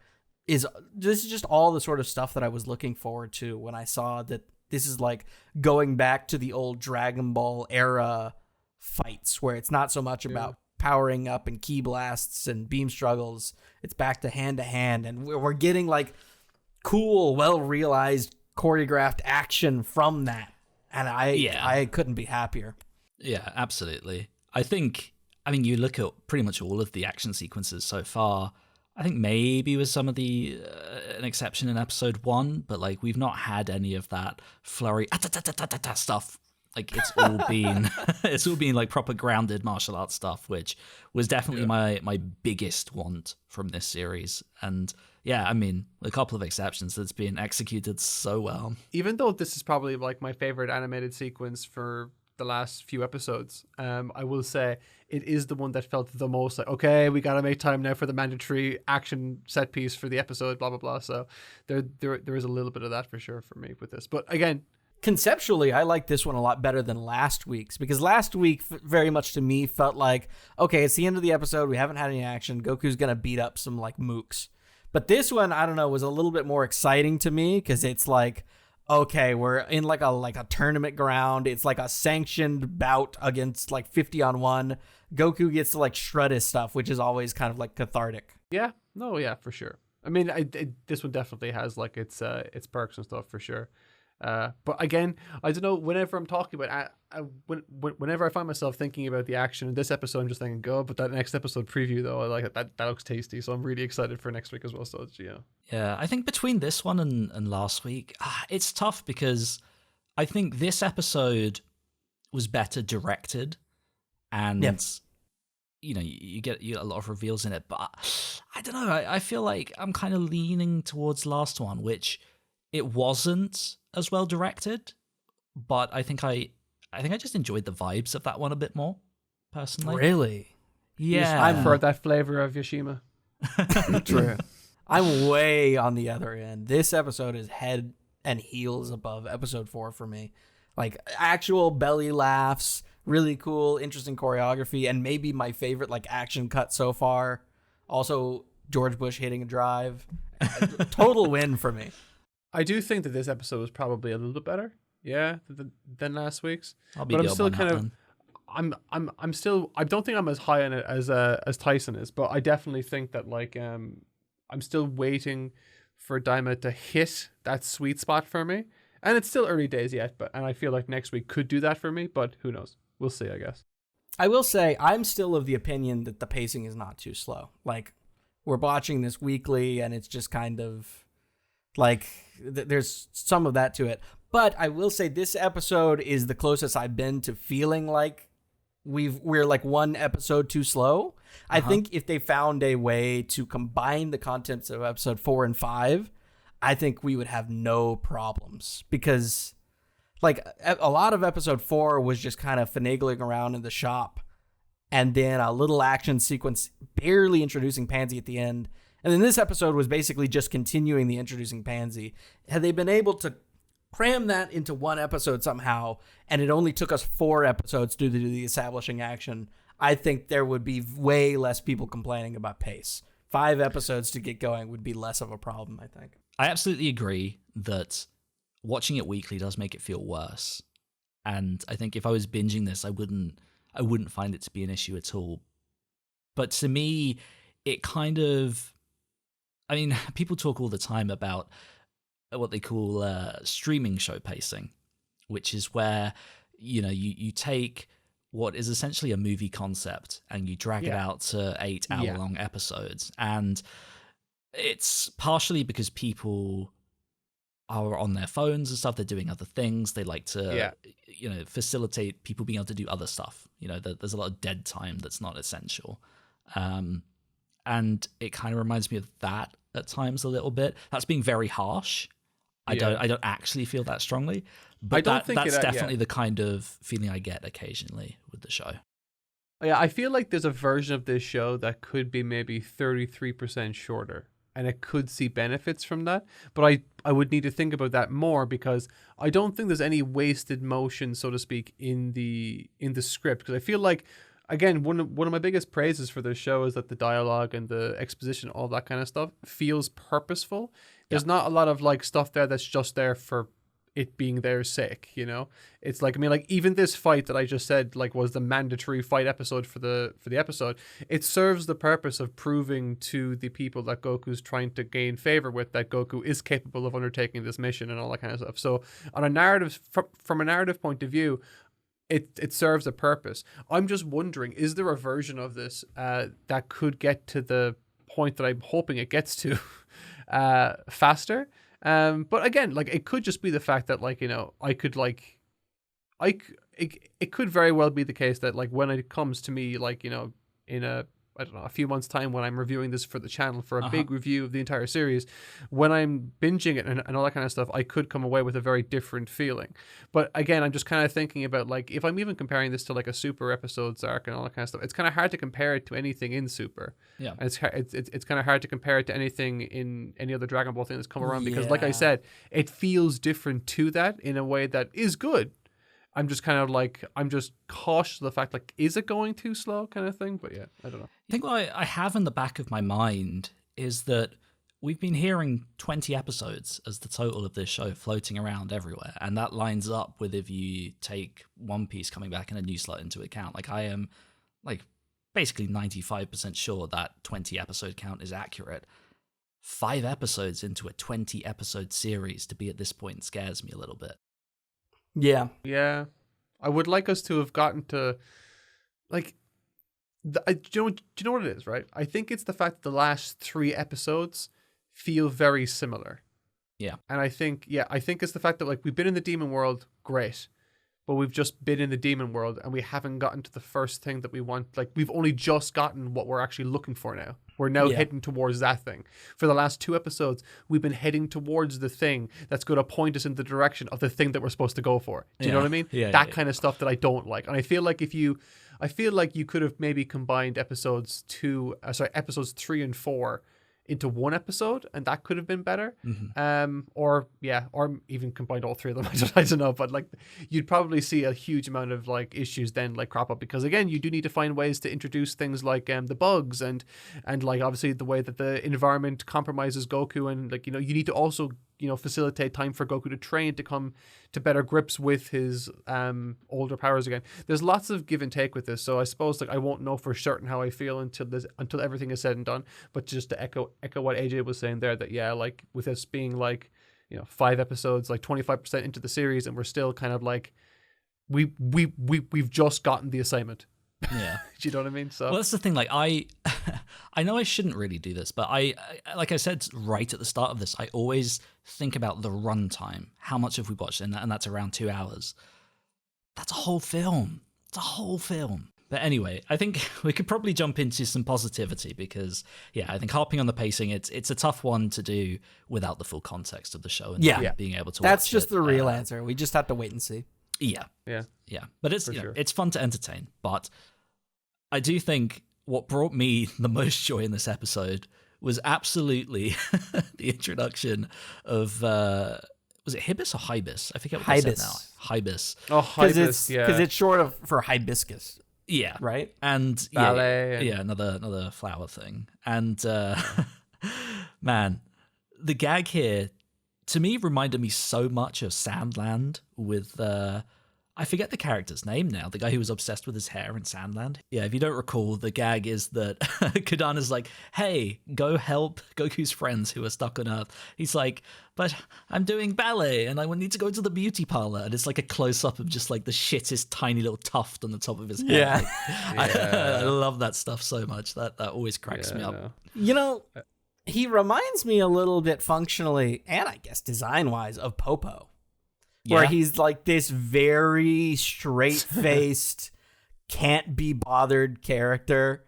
This is just all the sort of stuff that I was looking forward to when I saw that this is like going back to the old Dragon Ball era fights, where it's not so much about powering up and ki blasts and beam struggles. It's back to hand, and we're getting like cool, well realized, choreographed action from that. And I couldn't be happier. Yeah, absolutely. I mean, you look at pretty much all of the action sequences so far. I think maybe with some of the an exception in episode 1, but like we've not had any of that flurry stuff. Like it's all been like proper grounded martial arts stuff, which was definitely my biggest want from this series. And yeah, I mean, a couple of exceptions that's been executed so well. Even though this is probably like my favorite animated sequence for the last few episodes, I will say it is the one that felt the most like, okay, we gotta make time now for the mandatory action set piece for the episode, blah blah blah. So there is a little bit of that for sure for me with this. But again, conceptually, I like this one a lot better than last week's, because last week very much to me felt like, okay, it's the end of the episode, we haven't had any action, Goku's gonna beat up some like mooks. But this one, I don't know, was a little bit more exciting to me, because it's like, okay, we're in like a tournament ground. It's like a sanctioned bout against like 50-on-1. Goku gets to like shred his stuff, which is always kind of like cathartic. yeah, no, yeah, for sure. I mean, this one definitely has like its perks and stuff for sure. But again, I don't know. Whenever I'm talking about, whenever I find myself thinking about the action in this episode, I'm just thinking, go. But that next episode preview, though, I like it. That looks tasty. So I'm really excited for next week as well. So it's, yeah. Yeah, I think between this one and last week, it's tough because I think this episode was better directed, and you know, you get a lot of reveals in it. But I don't know. I feel like I'm kind of leaning towards last one, which it wasn't as well directed, but I think I just enjoyed the vibes of that one a bit more, personally. Really? Yeah. I've heard that flavor of Yoshima. True. I'm way on the other end. This episode is head and heels above episode 4 for me. Like actual belly laughs, really cool, interesting choreography, and maybe my favorite like action cut so far. Also, George Bush hitting a drive. Total win for me. I do think that this episode was probably a little bit better, than last week's. I'll be But I'm the still odd one kind out of, then. I'm still, I don't think I'm as high on it as Tyson is, but I definitely think that like I'm still waiting for Daima to hit that sweet spot for me, and it's still early days yet. And I feel like next week could do that for me, but who knows? We'll see, I guess. I will say I'm still of the opinion that the pacing is not too slow. Like we're watching this weekly, and it's just kind of like there's some of that to it. But I will say this episode is the closest I've been to feeling like we're like one episode too slow. I think if they found a way to combine the contents of episode 4 and 5, I think we would have no problems, because like a lot of episode 4 was just kind of finagling around in the shop, and then a little action sequence barely introducing Pansy at the end. And then this episode was basically just continuing the introducing Pansy. Had they been able to cram that into one episode somehow, and it only took us 4 episodes to do the establishing action, I think there would be way less people complaining about pace. 5 episodes to get going would be less of a problem, I think. I absolutely agree that watching it weekly does make it feel worse. And I think if I was binging this, I wouldn't find it to be an issue at all. But to me, it kind of, I mean, people talk all the time about what they call streaming show pacing, which is where, you know, you take what is essentially a movie concept and you drag it out to 8-hour-long episodes. And it's partially because people are on their phones and stuff. They're doing other things. They like to, you know, facilitate people being able to do other stuff. You know, there's a lot of dead time that's not essential. And it kind of reminds me of that at times a little bit. That's being very harsh. I don't actually feel that strongly, but that's definitely the kind of feeling I get occasionally with the show. Yeah, I feel like there's a version of this show that could be maybe 33% shorter, and it could see benefits from that. But I would need to think about that more, because I don't think there's any wasted motion, so to speak, in the script. Because I feel like, again, one of my biggest praises for this show is that the dialogue and the exposition, all that kind of stuff, feels purposeful. There's not a lot of like stuff there that's just there for it being their sake, you know? It's like, I mean, like even this fight that I just said like was the mandatory fight episode for the episode. It serves the purpose of proving to the people that Goku's trying to gain favor with that Goku is capable of undertaking this mission and all that kind of stuff. So on a narrative, from a narrative point of view, it serves a purpose. I'm just wondering, is there a version of this that could get to the point that I'm hoping it gets to faster? But again, like it could just be the fact that, like, you know, it could very well be the case that like when it comes to me, like, you know, in a few months' time when I'm reviewing this for the channel for a big review of the entire series, when I'm binging it and all that kind of stuff, I could come away with a very different feeling. But again, I'm just kind of thinking about like, if I'm even comparing this to like a Super episodes arc and all that kind of stuff, it's kind of hard to compare it to anything in Super. Yeah. And it's kind of hard to compare it to anything in any other Dragon Ball thing that's come around, because like I said, it feels different to that in a way that is good. I'm just kind of like, I'm just cautious of the fact, like, is it going too slow kind of thing? But yeah, I don't know. I think what I have in the back of my mind is that we've been hearing 20 episodes as the total of this show floating around everywhere. And that lines up with if you take One Piece coming back in a new slot into account. Like I am like basically 95% sure that 20 episode count is accurate. 5 episodes into a 20 episode series to be at this point scares me a little bit. Yeah. I would like us to have gotten to, like, do you know what it is, right? I think it's the fact that the last 3 episodes feel very similar. Yeah. And I think it's the fact that, like, we've been in the demon world, great, but we've just been in the demon world and we haven't gotten to the first thing that we want. Like, we've only just gotten what we're actually looking for now. We're now heading towards that thing. For the last 2 episodes, we've been heading towards the thing that's going to point us in the direction of the thing that we're supposed to go for. Do you know what I mean? That kind of stuff that I don't like. And I feel like you could have maybe combined episodes 3 and 4 into one episode, and that could have been better. Or even combined all 3 of them. I don't know, but like you'd probably see a huge amount of like issues then like crop up, because again, you do need to find ways to introduce things like the bugs and like obviously the way that the environment compromises Goku, and like, you know, you need to also, you know, facilitate time for Goku to train to come to better grips with his older powers again. There's lots of give and take with this, so I suppose like I won't know for certain how I feel until everything is said and done. But just to echo what AJ was saying there, that like with us being like, you know, 5 episodes, like 25% into the series, and we're still kind of like we've just gotten the assignment. Yeah. Do you know what I mean? So well, that's the thing. Like I know I shouldn't really do this, but I like I said right at the start of this, I always think about the runtime. How much have we watched? And that's around 2 hours. That's a whole film. It's a whole film. But anyway, I think we could probably jump into some positivity because, I think harping on the pacing, it's a tough one to do without the full context of the show and being able to That's watch just it. the real answer. We just have to wait and see. Yeah. But it's sure. it's fun to entertain. But I do think what brought me the most joy in this episode was absolutely the introduction of was it Hibis or Hibis? I forget what they said now. Hibis. Oh, Hibis, because it's short for hibiscus. Yeah. Right? And ballet. Another flower thing. And man, the gag here to me reminded me so much of Sandland with I forget the character's name now, the guy who was obsessed with his hair in Sandland. Yeah, if you don't recall, the gag is that Kadan is like, hey, go help Goku's friends who are stuck on Earth. He's like, but I'm doing ballet and I would need to go to the beauty parlor. And it's like a close-up of just like the shittest tiny little tuft on the top of his head. Yeah. Like, I love that stuff so much. That always cracks me up. No. You know, he reminds me a little bit functionally, and I guess design-wise, of Popo. Where he's like this very straight-faced, can't be bothered character,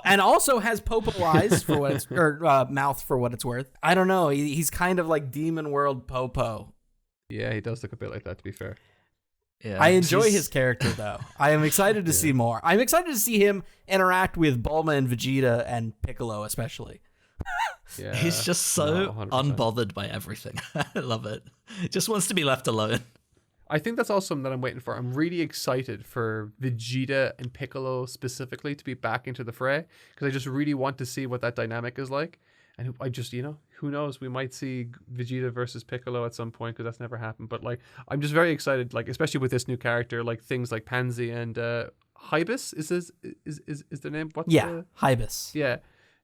and also has Popo eyes for what it's mouth for what it's worth. I don't know. He's kind of like Demon World Popo. Yeah, he does look a bit like that, to be fair. Yeah, I enjoy his character though. I am excited to see more. I'm excited to see him interact with Bulma and Vegeta and Piccolo, especially. Yeah, he's just so 100%. unbothered by everything. I love it. Just wants to be left alone. I think that's also something that I'm waiting for. I'm really excited for Vegeta and Piccolo specifically to be back into the fray because I just really want to see what that dynamic is like. And I just, who knows? We might see Vegeta versus Piccolo at some point because that's never happened. But like, I'm just very excited, like especially with this new character, like things like Pansy and Hibis is their name? Hibis.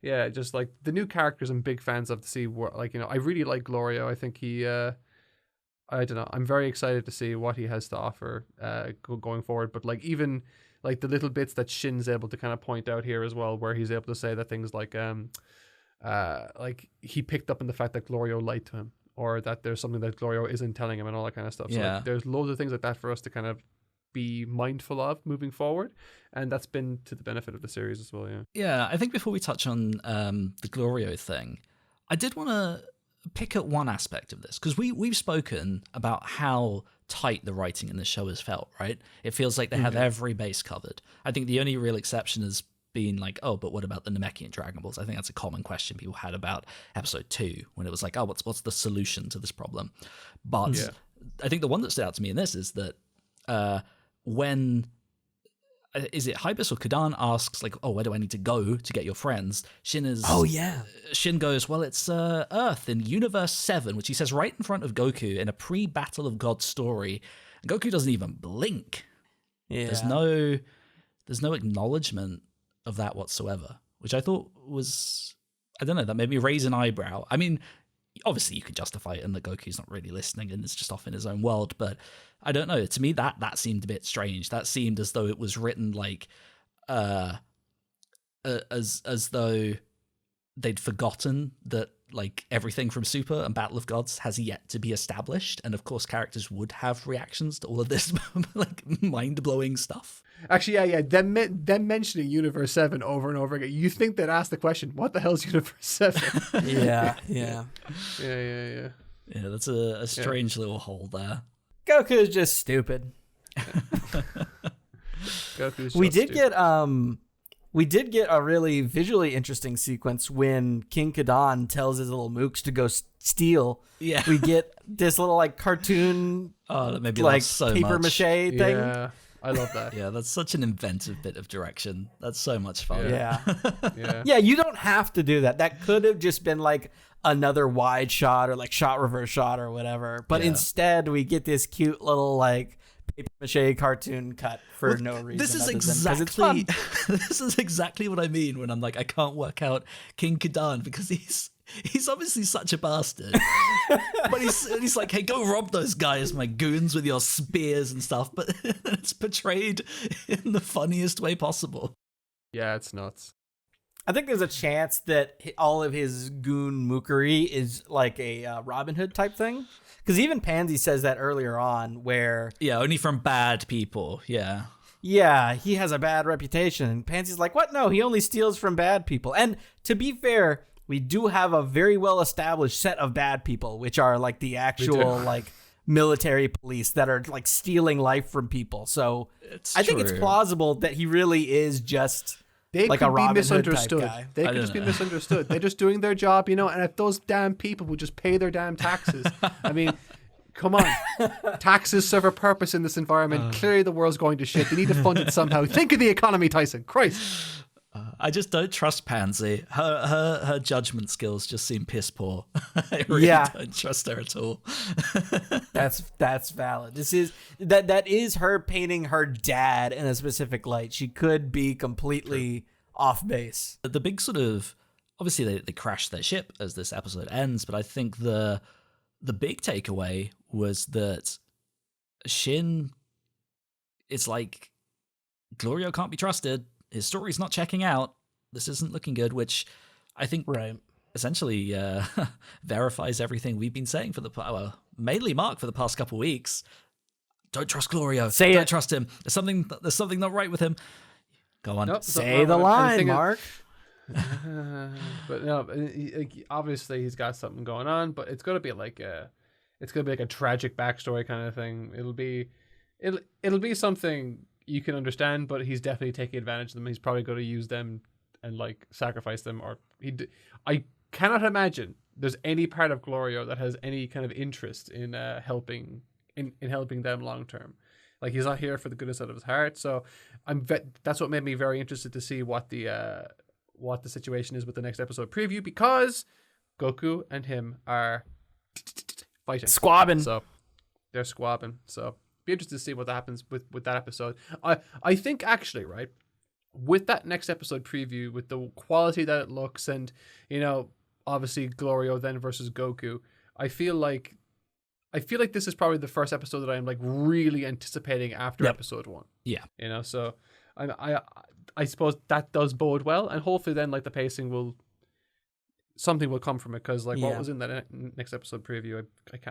Yeah, just like the new characters I'm big fans of to see what, like, I really like Glorio. I think he, I don't know, I'm very excited to see what he has to offer going forward. But like even like the little bits that Shin's able to kind of point out here as well, where he's able to say that things like he picked up on the fact that Glorio lied to him or that there's something that Glorio isn't telling him and all that kind of stuff. So like, there's loads of things like that for us to kind of be mindful of moving forward, and that's been to the benefit of the series as well. Yeah, I think before we touch on the Glorio thing, I did want to pick at one aspect of this because we've spoken about how tight the writing in the show has felt, right? It feels like they have every base covered. I think the only real exception has been like, oh, but what about the Namekian Dragon Balls? I think that's a common question people had about episode 2 when it was like, oh, what's the solution to this problem? But I think the one that stood out to me in this is that when is it Hibis or Kadan asks like, oh, where do I need to go to get your friends? Shin goes, well, it's Earth in Universe 7, which he says right in front of Goku in a pre-Battle of God story. And Goku doesn't even blink. Yeah. There's no acknowledgement of that whatsoever, which I thought was, I don't know, that made me raise an eyebrow. I mean, obviously you could justify it in that Goku's not really listening and it's just off in his own world, but I don't know. To me, that seemed a bit strange. That seemed as though it was written like, as though they'd forgotten that like everything from Super and Battle of Gods has yet to be established, and of course characters would have reactions to all of this like mind-blowing stuff. Actually, yeah. Them mentioning Universe 7 over and over again. You think they'd ask the question, what the hell's Universe 7? Yeah. Yeah. Yeah, that's a strange little hole there. Goku is just stupid. Goku's We just stupid. We did get a really visually interesting sequence when King Kadan tells his little mooks to go steal. Yeah. We get this little like cartoon, that made me like laugh so paper much. mache thing. Yeah, I love that. Yeah, that's such an inventive bit of direction. That's so much fun. Yeah, you don't have to do that. That could have just been like another wide shot or like shot reverse shot or whatever. But instead, we get this cute little like paper mache cartoon cut for no reason. This is exactly this is exactly what I mean when I'm like, I can't work out King Kadan because he's obviously such a bastard. But he's like, hey, go rob those guys, my goons, with your spears and stuff. But it's portrayed in the funniest way possible. Yeah, it's nuts. I think there's a chance that all of his goon mookery is like a Robin Hood type thing. Because even Pansy says that earlier on where... Yeah, only from bad people, yeah. yeah, he has a bad reputation. And Pansy's like, what? No, he only steals from bad people. And to be fair, we do have a very well established set of bad people, which are like the actual like military police that are like stealing life from people. So I think it's plausible that he really is just They like could a Robin be Hood type misunderstood. guy. They could just be misunderstood. They're just doing their job, you know. And if those damn people would just pay their damn taxes, I mean, come on, taxes serve a purpose in this environment. Clearly, the world's going to shit. They need to fund it somehow. Think of the economy, Tyson. Christ. I just don't trust Pansy. Her judgment skills just seem piss poor. I really don't trust her at all. That's valid. This is that is her painting her dad in a specific light. She could be completely off base. The big sort of obviously they crash their ship as this episode ends, but I think the big takeaway was that Shin, it's like Glorio can't be trusted. His story's not checking out. This isn't looking good, which I think essentially verifies everything we've been saying for the mainly Mark for the past couple weeks. Don't trust Glorio. Don't trust him. There's something not right with him. Go on. Nope, say the line, Mark. But no, obviously he's got something going on. But it's gonna be like a tragic backstory kind of thing. It'll be something you can understand, but he's definitely taking advantage of them. He's probably going to use them and like sacrifice them, or I cannot imagine there's any part of Glorio that has any kind of interest in helping them long term. Like, he's not here for the goodness out of his heart. So that's what made me very interested to see what the situation is with the next episode preview, because Goku and him are fighting, squabbing. So they're squabbing. So be interested to see what happens with that episode. I think actually, right, with that next episode preview, with the quality that it looks, and you know, obviously Glorio then versus Goku, I feel like this is probably the first episode that I'm like really anticipating after episode 1. Yeah, you know, so I suppose that does bode well, and hopefully then like the pacing something will come from it, because like what was in that next episode preview,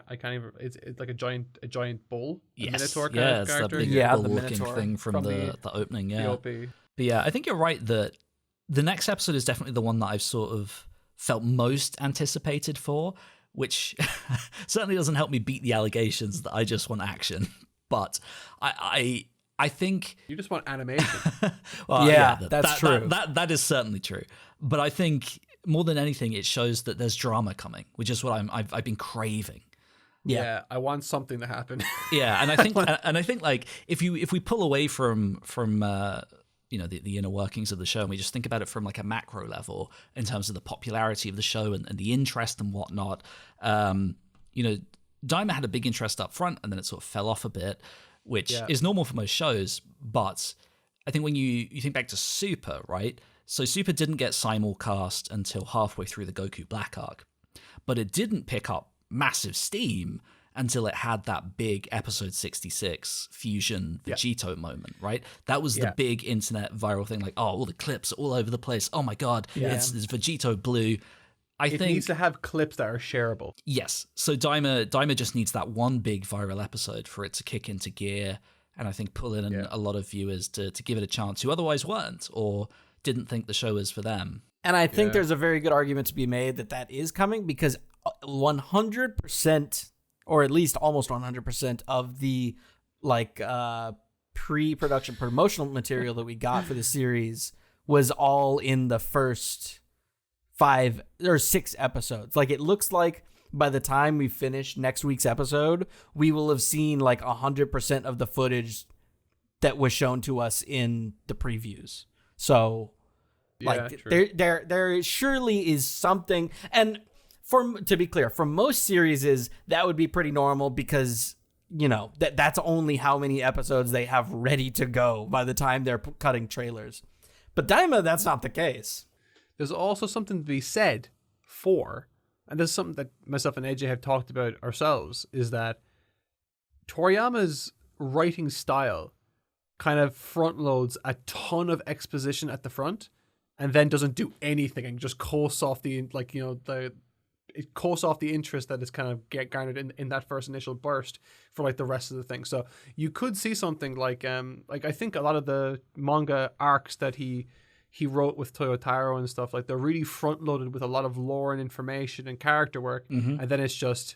I can't even. It's like a giant bull, Minotaur kind of character. Big bull-looking thing from the opening. Yeah, but yeah, I think you're right that the next episode is definitely the one that I've sort of felt most anticipated for, which certainly doesn't help me beat the allegations that I just want action. But I think you just want animation. Well, that's true. That is certainly true. But I think more than anything, it shows that there's drama coming, which is what I've been craving. Yeah, I want something to happen. Yeah, and I think like if we pull away from you know, the inner workings of the show, and we just think about it from like a macro level in terms of the popularity of the show and the interest and whatnot, you know, Daima had a big interest up front, and then it sort of fell off a bit, which is normal for most shows. But I think when you think back to Super, right? So Super didn't get simulcast until halfway through the Goku Black arc, but it didn't pick up massive steam until it had that big episode 66 Fusion Vegito moment, right? That was the big internet viral thing, like, oh, all the clips are all over the place. Oh my God, it's Vegito Blue. I think it needs to have clips that are shareable. Yes. So Daima just needs that one big viral episode for it to kick into gear, and I think pull in a lot of viewers to give it a chance who otherwise weren't or didn't think the show was for them. And I think there's a very good argument to be made that is coming, because 100%, or at least almost 100% of the like pre-production promotional material that we got for the series was all in the first 5 or 6 episodes. Like, it looks like by the time we finish next week's episode, we will have seen like 100% of the footage that was shown to us in the previews. So like there surely is something. And to be clear, for most series that would be pretty normal, because you know that's only how many episodes they have ready to go by the time they're cutting trailers. But Daima, that's not the case. There's also something to be said for, and this is something that myself and AJ have talked about ourselves, is that Toriyama's writing style kind of front loads a ton of exposition at the front, and then doesn't do anything and just coasts off the, like, you know, the it costs off the interest that is kind of garnered in that first initial burst for like the rest of the thing. So you could see something like I think a lot of the manga arcs that he wrote with Toyotaro and stuff, like they're really front loaded with a lot of lore and information and character work, and then it's just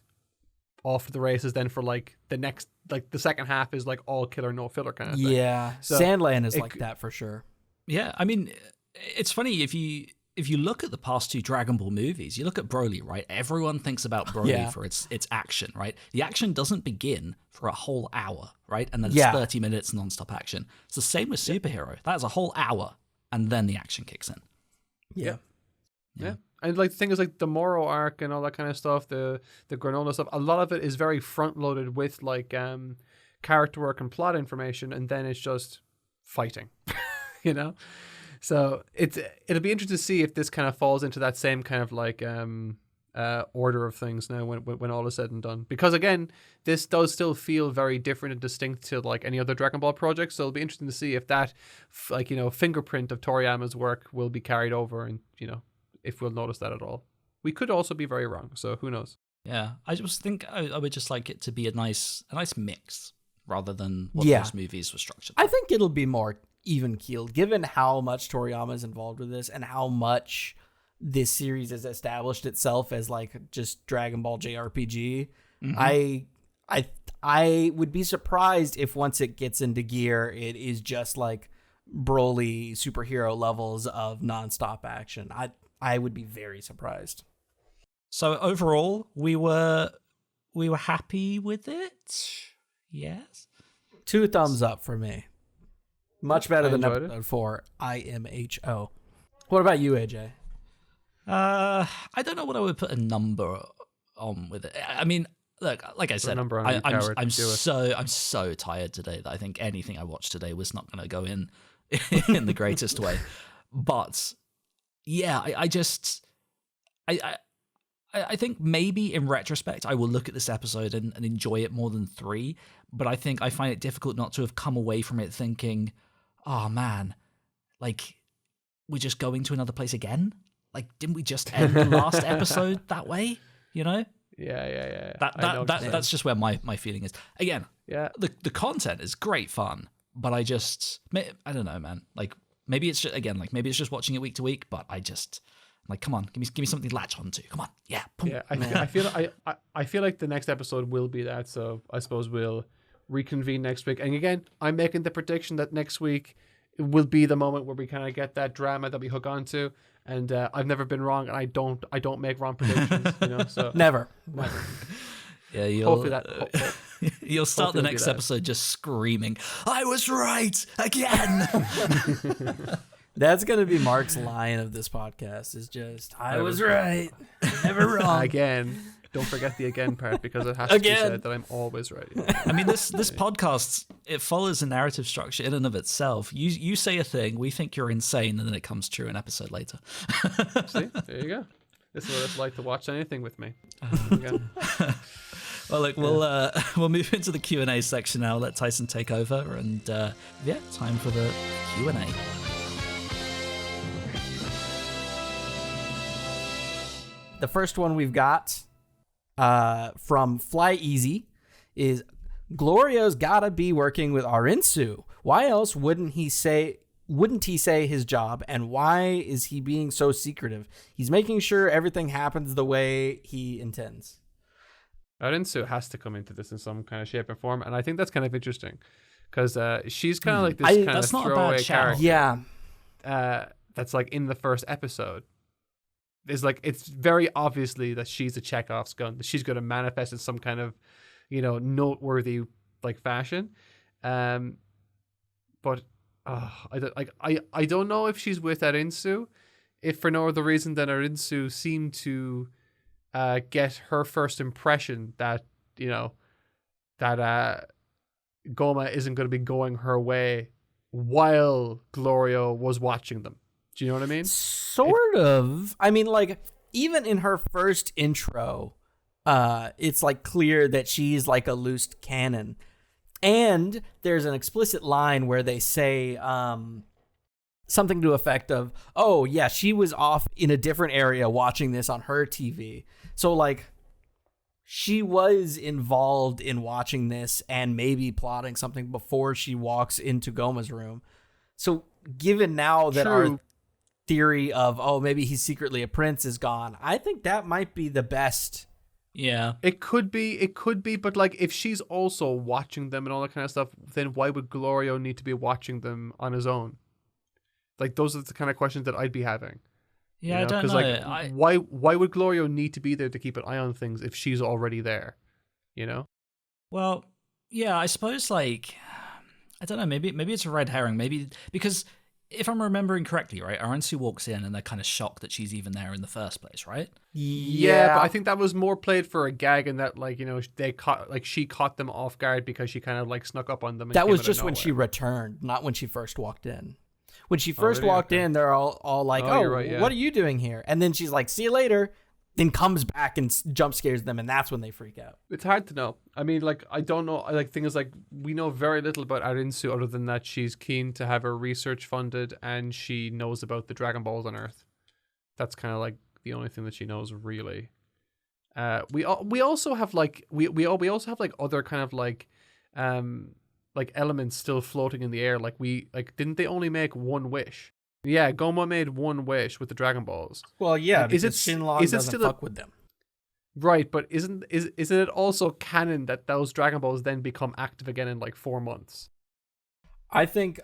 off to the races then for like the next, like the second half is like all killer no filler kind of thing. Yeah, So Sandland is like that for sure. Yeah, I mean, it's funny if you look at the past two Dragon Ball movies, you look at Broly, right? Everyone thinks about Broly for its action, right? The action doesn't begin for a whole hour, right? And then it's 30 minutes non-stop action. It's the same with Superhero. That's a whole hour, and then the action kicks in. Yeah. And like the thing is like the Moro arc and all that kind of stuff, the granola stuff, a lot of it is very front loaded with like character work and plot information, and then it's just fighting. You know? So it'll be interesting to see if this kind of falls into that same kind of like order of things now when all is said and done. Because again, this does still feel very different and distinct to like any other Dragon Ball project. So it'll be interesting to see if that like, you know, fingerprint of Toriyama's work will be carried over, and, you know, if we'll notice that at all. We could also be very wrong, so who knows? Yeah, I just think I would just like it to be a nice mix rather than what those movies were structured. I think it'll be more even keeled, given how much Toriyama is involved with this and how much this series has established itself as like just Dragon Ball JRPG. I would be surprised if once it gets into gear, it is just like Broly superhero levels of nonstop action. I would be very surprised. So overall, we were happy with it. Yes. 2 thumbs up for me. Much better than enjoyed episode 4, IMHO. What about you, AJ? I don't know what I would put a number on with it. I mean, look, like I said, I'm so tired today that I think anything I watched today was not going to go in the greatest way. But yeah, I think maybe in retrospect I will look at this episode and enjoy it more than 3. But I think I find it difficult not to have come away from it thinking, oh man, like we're just going to another place again. Like, didn't we just end the last episode that way? You know? Yeah. That's just where my feeling is. Again, the content is great fun, but I don't know, man. Like maybe it's just watching it week to week, but I'm like, come on, give me something to latch onto. Come on, yeah. Boom. Yeah, I feel like the next episode will be that. So I suppose we'll reconvene next week. And again, I'm making the prediction that next week will be the moment where we kind of get that drama that we hook onto. And I've never been wrong, and I don't make wrong predictions. You know, so Never. Yeah, you'll start the next episode just screaming, "I was right again." That's going to be Mark's line of this podcast, is just, I was right, never wrong. Again. Don't forget the again part, because it has to be said that I'm always right. I mean, this podcast, it follows a narrative structure in and of itself. You say a thing, we think you're insane, and then it comes true an episode later. See? There you go. This is what it's like to watch anything with me. Well, look, we'll move into the Q&A section now. Let Tyson take over, and time for the Q&A. The first one we've got from Fly Easy is, Glorio's gotta be working with Arinsu. Why else wouldn't he say his job, and why is he being so secretive? He's making sure everything happens the way he intends. Arinsu has to come into this in some kind of shape and form, and I think that's kind of interesting, because she's kind of like this kind of throwaway character. Yeah. That's like in the first episode. It's very obviously that she's a Chekhov's gun, that she's going to manifest in some kind of, you know, noteworthy like fashion. But I don't know if she's with Arinsu, if for no other reason than Arinsu seemed to get her first impression that, you know, that Goma isn't going to be going her way while Glorio was watching them. Do you know what I mean? Sort of. I mean, like, even in her first intro, it's like clear that she's like a loose cannon. And there's an explicit line where they say something to the effect of, oh yeah, she was off in a different area watching this on her TV. So like, she was involved in watching this and maybe plotting something before she walks into Goma's room. So given now that our theory of, oh, maybe he's secretly a prince is gone, I think that might be the best. Yeah. It could be, but like if she's also watching them and all that kind of stuff, then why would Glorio need to be watching them on his own? Like those are the kind of questions that I'd be having. Yeah, I don't know. Like, why would Glorio need to be there to keep an eye on things if she's already there? You know? Well, yeah, I suppose like, I don't know, maybe it's a red herring. Maybe because if I'm remembering correctly, right, Aransu walks in and they're kind of shocked that she's even there in the first place, right? Yeah, but I think that was more played for a gag, and that like, you know, she caught them off guard because she kind of like snuck up on them. And that was just when she returned, not when she first walked in. When she first walked in, they're all like, "Oh, right, yeah. What are you doing here?" And then she's like, "See you later." Then comes back and jump scares them, and that's when they freak out. It's hard to know. I mean, like, I don't know. Like, thing is, like, we know very little about Arinsu other than that she's keen to have her research funded and she knows about the Dragon Balls on Earth. That's kind of like the only thing that she knows, really. We also have like we also have like other kind of like elements still floating in the air. Like didn't they only make one wish? Yeah, Goma made one wish with the Dragon Balls. Well, yeah, because Shinlong doesn't fuck with them. Right, but isn't it also canon that those Dragon Balls then become active again in like 4 months? I think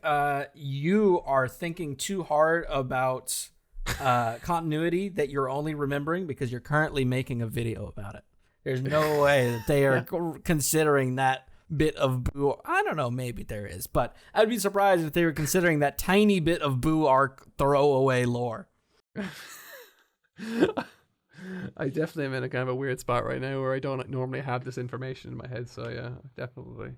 you are thinking too hard about continuity that you're only remembering because you're currently making a video about it. There's no way that they are considering that bit of Boo. I don't know, maybe there is, but I'd be surprised if they were considering that tiny bit of Boo arc throwaway lore. I definitely am in a kind of a weird spot right now where I don't normally have this information in my head, so yeah, definitely.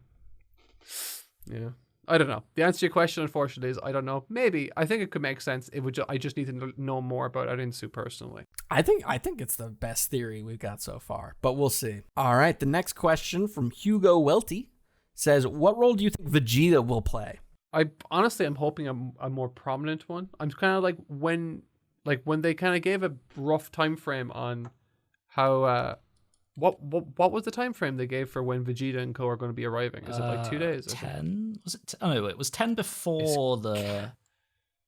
Yeah. I don't know. The answer to your question, unfortunately, is I don't know. Maybe. I think it could make sense. I just need to know more about Arinsu personally. I think it's the best theory we've got so far, but we'll see. All right, the next question from Hugo Welty says, what role do you think Vegeta will play? I'm hoping a more prominent one. I'm kind of like when they kind of gave a rough time frame on how what was the time frame they gave for when Vegeta and Co are going to be arriving? Is it like 2 days? 10? Was it? Oh no, it was 10 before the.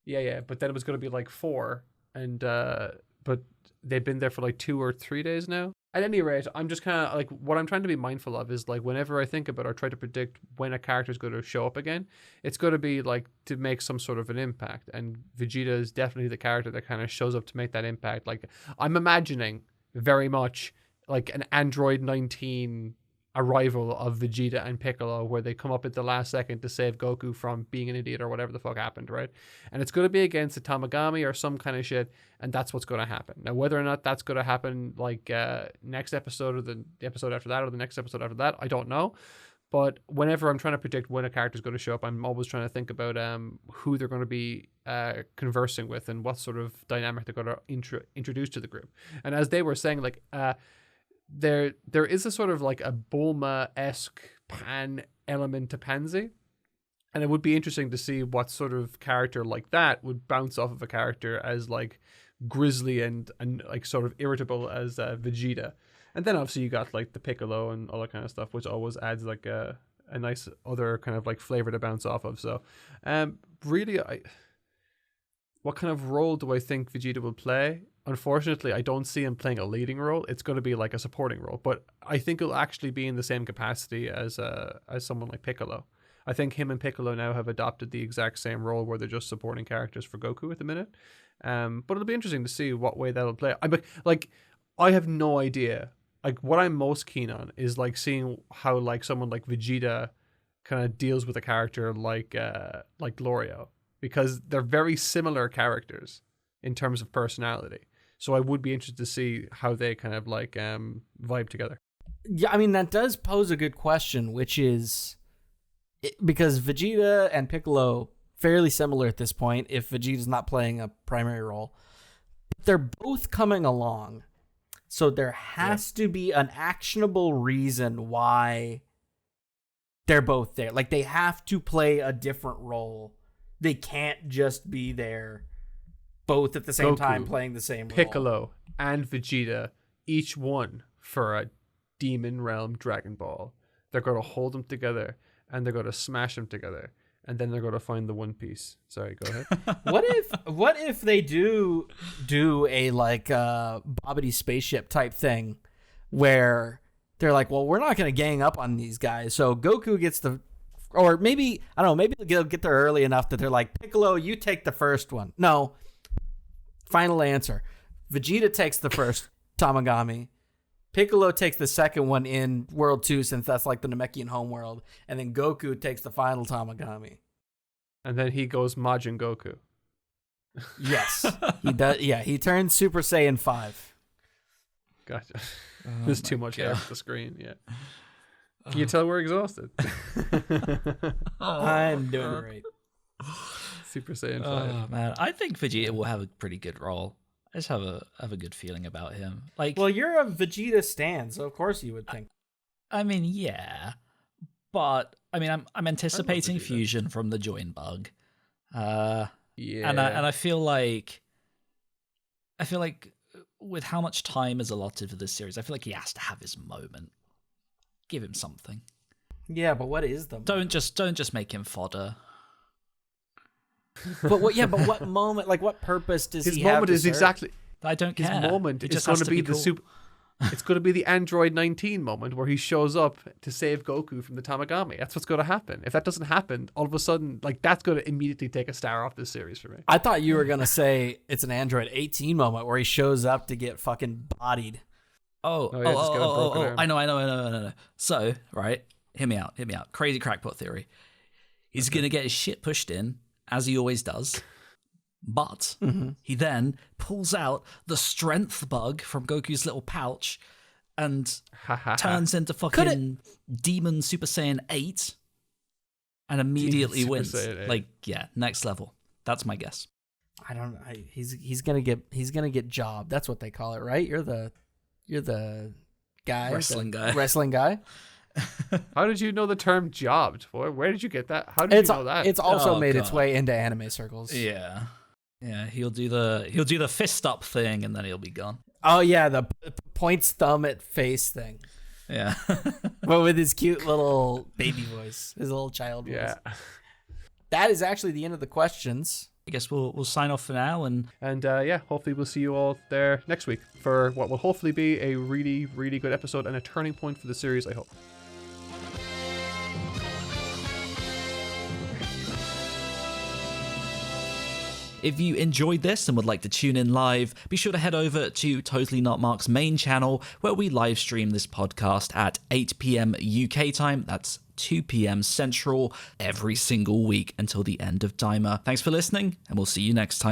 Yeah, but then it was going to be like 4, and but they've been there for like 2 or 3 days now. At any rate, I'm just kind of like, what I'm trying to be mindful of is like whenever I think about or try to predict when a character is going to show up again, it's going to be like to make some sort of an impact, and Vegeta is definitely the character that kind of shows up to make that impact. Like I'm imagining very much like an Android 19 arrival of Vegeta and Piccolo where they come up at the last second to save Goku from being an idiot or whatever the fuck happened, right? And it's going to be against a Tamagami or some kind of shit, and that's what's going to happen. Now, whether or not that's going to happen like next episode or the episode after that or the next episode after that, I don't know. But whenever I'm trying to predict when a character is going to show up, I'm always trying to think about who they're going to be conversing with and what sort of dynamic they're going to introduce to the group. And as they were saying, like, there is a sort of like a Bulma-esque Pan element to Pansy, and it would be interesting to see what sort of character like that would bounce off of a character as like grizzly and like sort of irritable as Vegeta. And then obviously you got like the Piccolo and all that kind of stuff, which always adds like a nice other kind of like flavor to bounce off of. So really, what kind of role do I think Vegeta will play? Unfortunately, I don't see him playing a leading role. It's going to be like a supporting role, but I think it'll actually be in the same capacity as someone like Piccolo. I think him and Piccolo now have adopted the exact same role where they're just supporting characters for Goku at the minute. But it'll be interesting to see what way that'll play. I have no idea. Like what I'm most keen on is like seeing how like someone like Vegeta kind of deals with a character like GLORIO, because they're very similar characters in terms of personality. So I would be interested to see how they kind of like vibe together. Yeah, I mean, that does pose a good question, which is because Vegeta and Piccolo fairly similar at this point, if Vegeta's not playing a primary role. They're both coming along. So there has to be an actionable reason why they're both there. Like they have to play a different role They can't just be there both at the same Goku, time playing the same role. Piccolo, and Vegeta, each one for a Demon Realm Dragon Ball. They're going to hold them together, and they're going to smash them together, and then they're going to find the One Piece. Sorry, go ahead. What if they do a like Bobbity spaceship type thing where they're like, well, we're not going to gang up on these guys, so Goku gets the, or maybe I don't know, maybe they'll get there early enough that they're like, Piccolo, you take the first one. No, final answer. Vegeta takes the first Tamagami. Piccolo takes the second one in World 2, since that's like the Namekian homeworld. And then Goku takes the final Tamagami. And then he goes Majin Goku. Yes. He does. Yeah, he turns Super Saiyan 5. Gotcha. Oh There's my too much there God. for the screen, yeah. Can you tell we're exhausted? I'm doing great. Super Saiyan 5. Oh man, I think Vegeta will have a pretty good role. I just have a good feeling about him. Like, Well, you're a Vegeta stan, so of course you would think. I mean, yeah, but I mean, I'm anticipating Vegeta. fusion from the join bug, Yeah. and I feel like with how much time is allotted for this series, I feel like he has to have his moment. Give him something. Yeah, but what is them? Don't just make him fodder. But what? Yeah, but what moment? Like, what purpose does his he have? moment to is serve? exactly I don't his care. moment It is just going has to be cool. the super. It's going to be the Android 19 moment where he shows up to save Goku from the Tamagami. That's what's going to happen. If that doesn't happen, all of a sudden, like, that's going to immediately take a star off this series for me. I thought you were gonna say it's an Android 18 moment where he shows up to get fucking bodied. Oh, yeah, just get a broken arm. I know. So, right, hear me out. Crazy crackpot theory. He's gonna get his shit pushed in, as he always does. But he then pulls out the strength bug from Goku's little pouch and turns into fucking Demon Super Saiyan 8 and immediately Super wins. Saiyan 8. Like, yeah, next level. That's my guess. I don't. He's gonna get job. That's what they call it, right? You're the guy, Wrestling the guy. wrestling guy. How did you know the term jobbed? Boy, where did you get that? How did you know that? It's also Oh, made its God. way into anime circles. Yeah. Yeah, he'll do the fist up thing and then he'll be gone. Oh yeah, the points thumb at face thing, Yeah. but with his cute little baby voice, his little child voice. Yeah. That is actually the end of the questions. I guess we'll sign off for now and And yeah, hopefully we'll see you all there next week for what will hopefully be a really, really good episode and a turning point for the series, I hope. if you enjoyed this and would like to tune in live, be sure to head over to Totally Not Mark's main channel where we live stream this podcast at 8 p.m. UK time. That's 2 p.m. Central every single week until the end of timer. Thanks for listening, and we'll see you next time.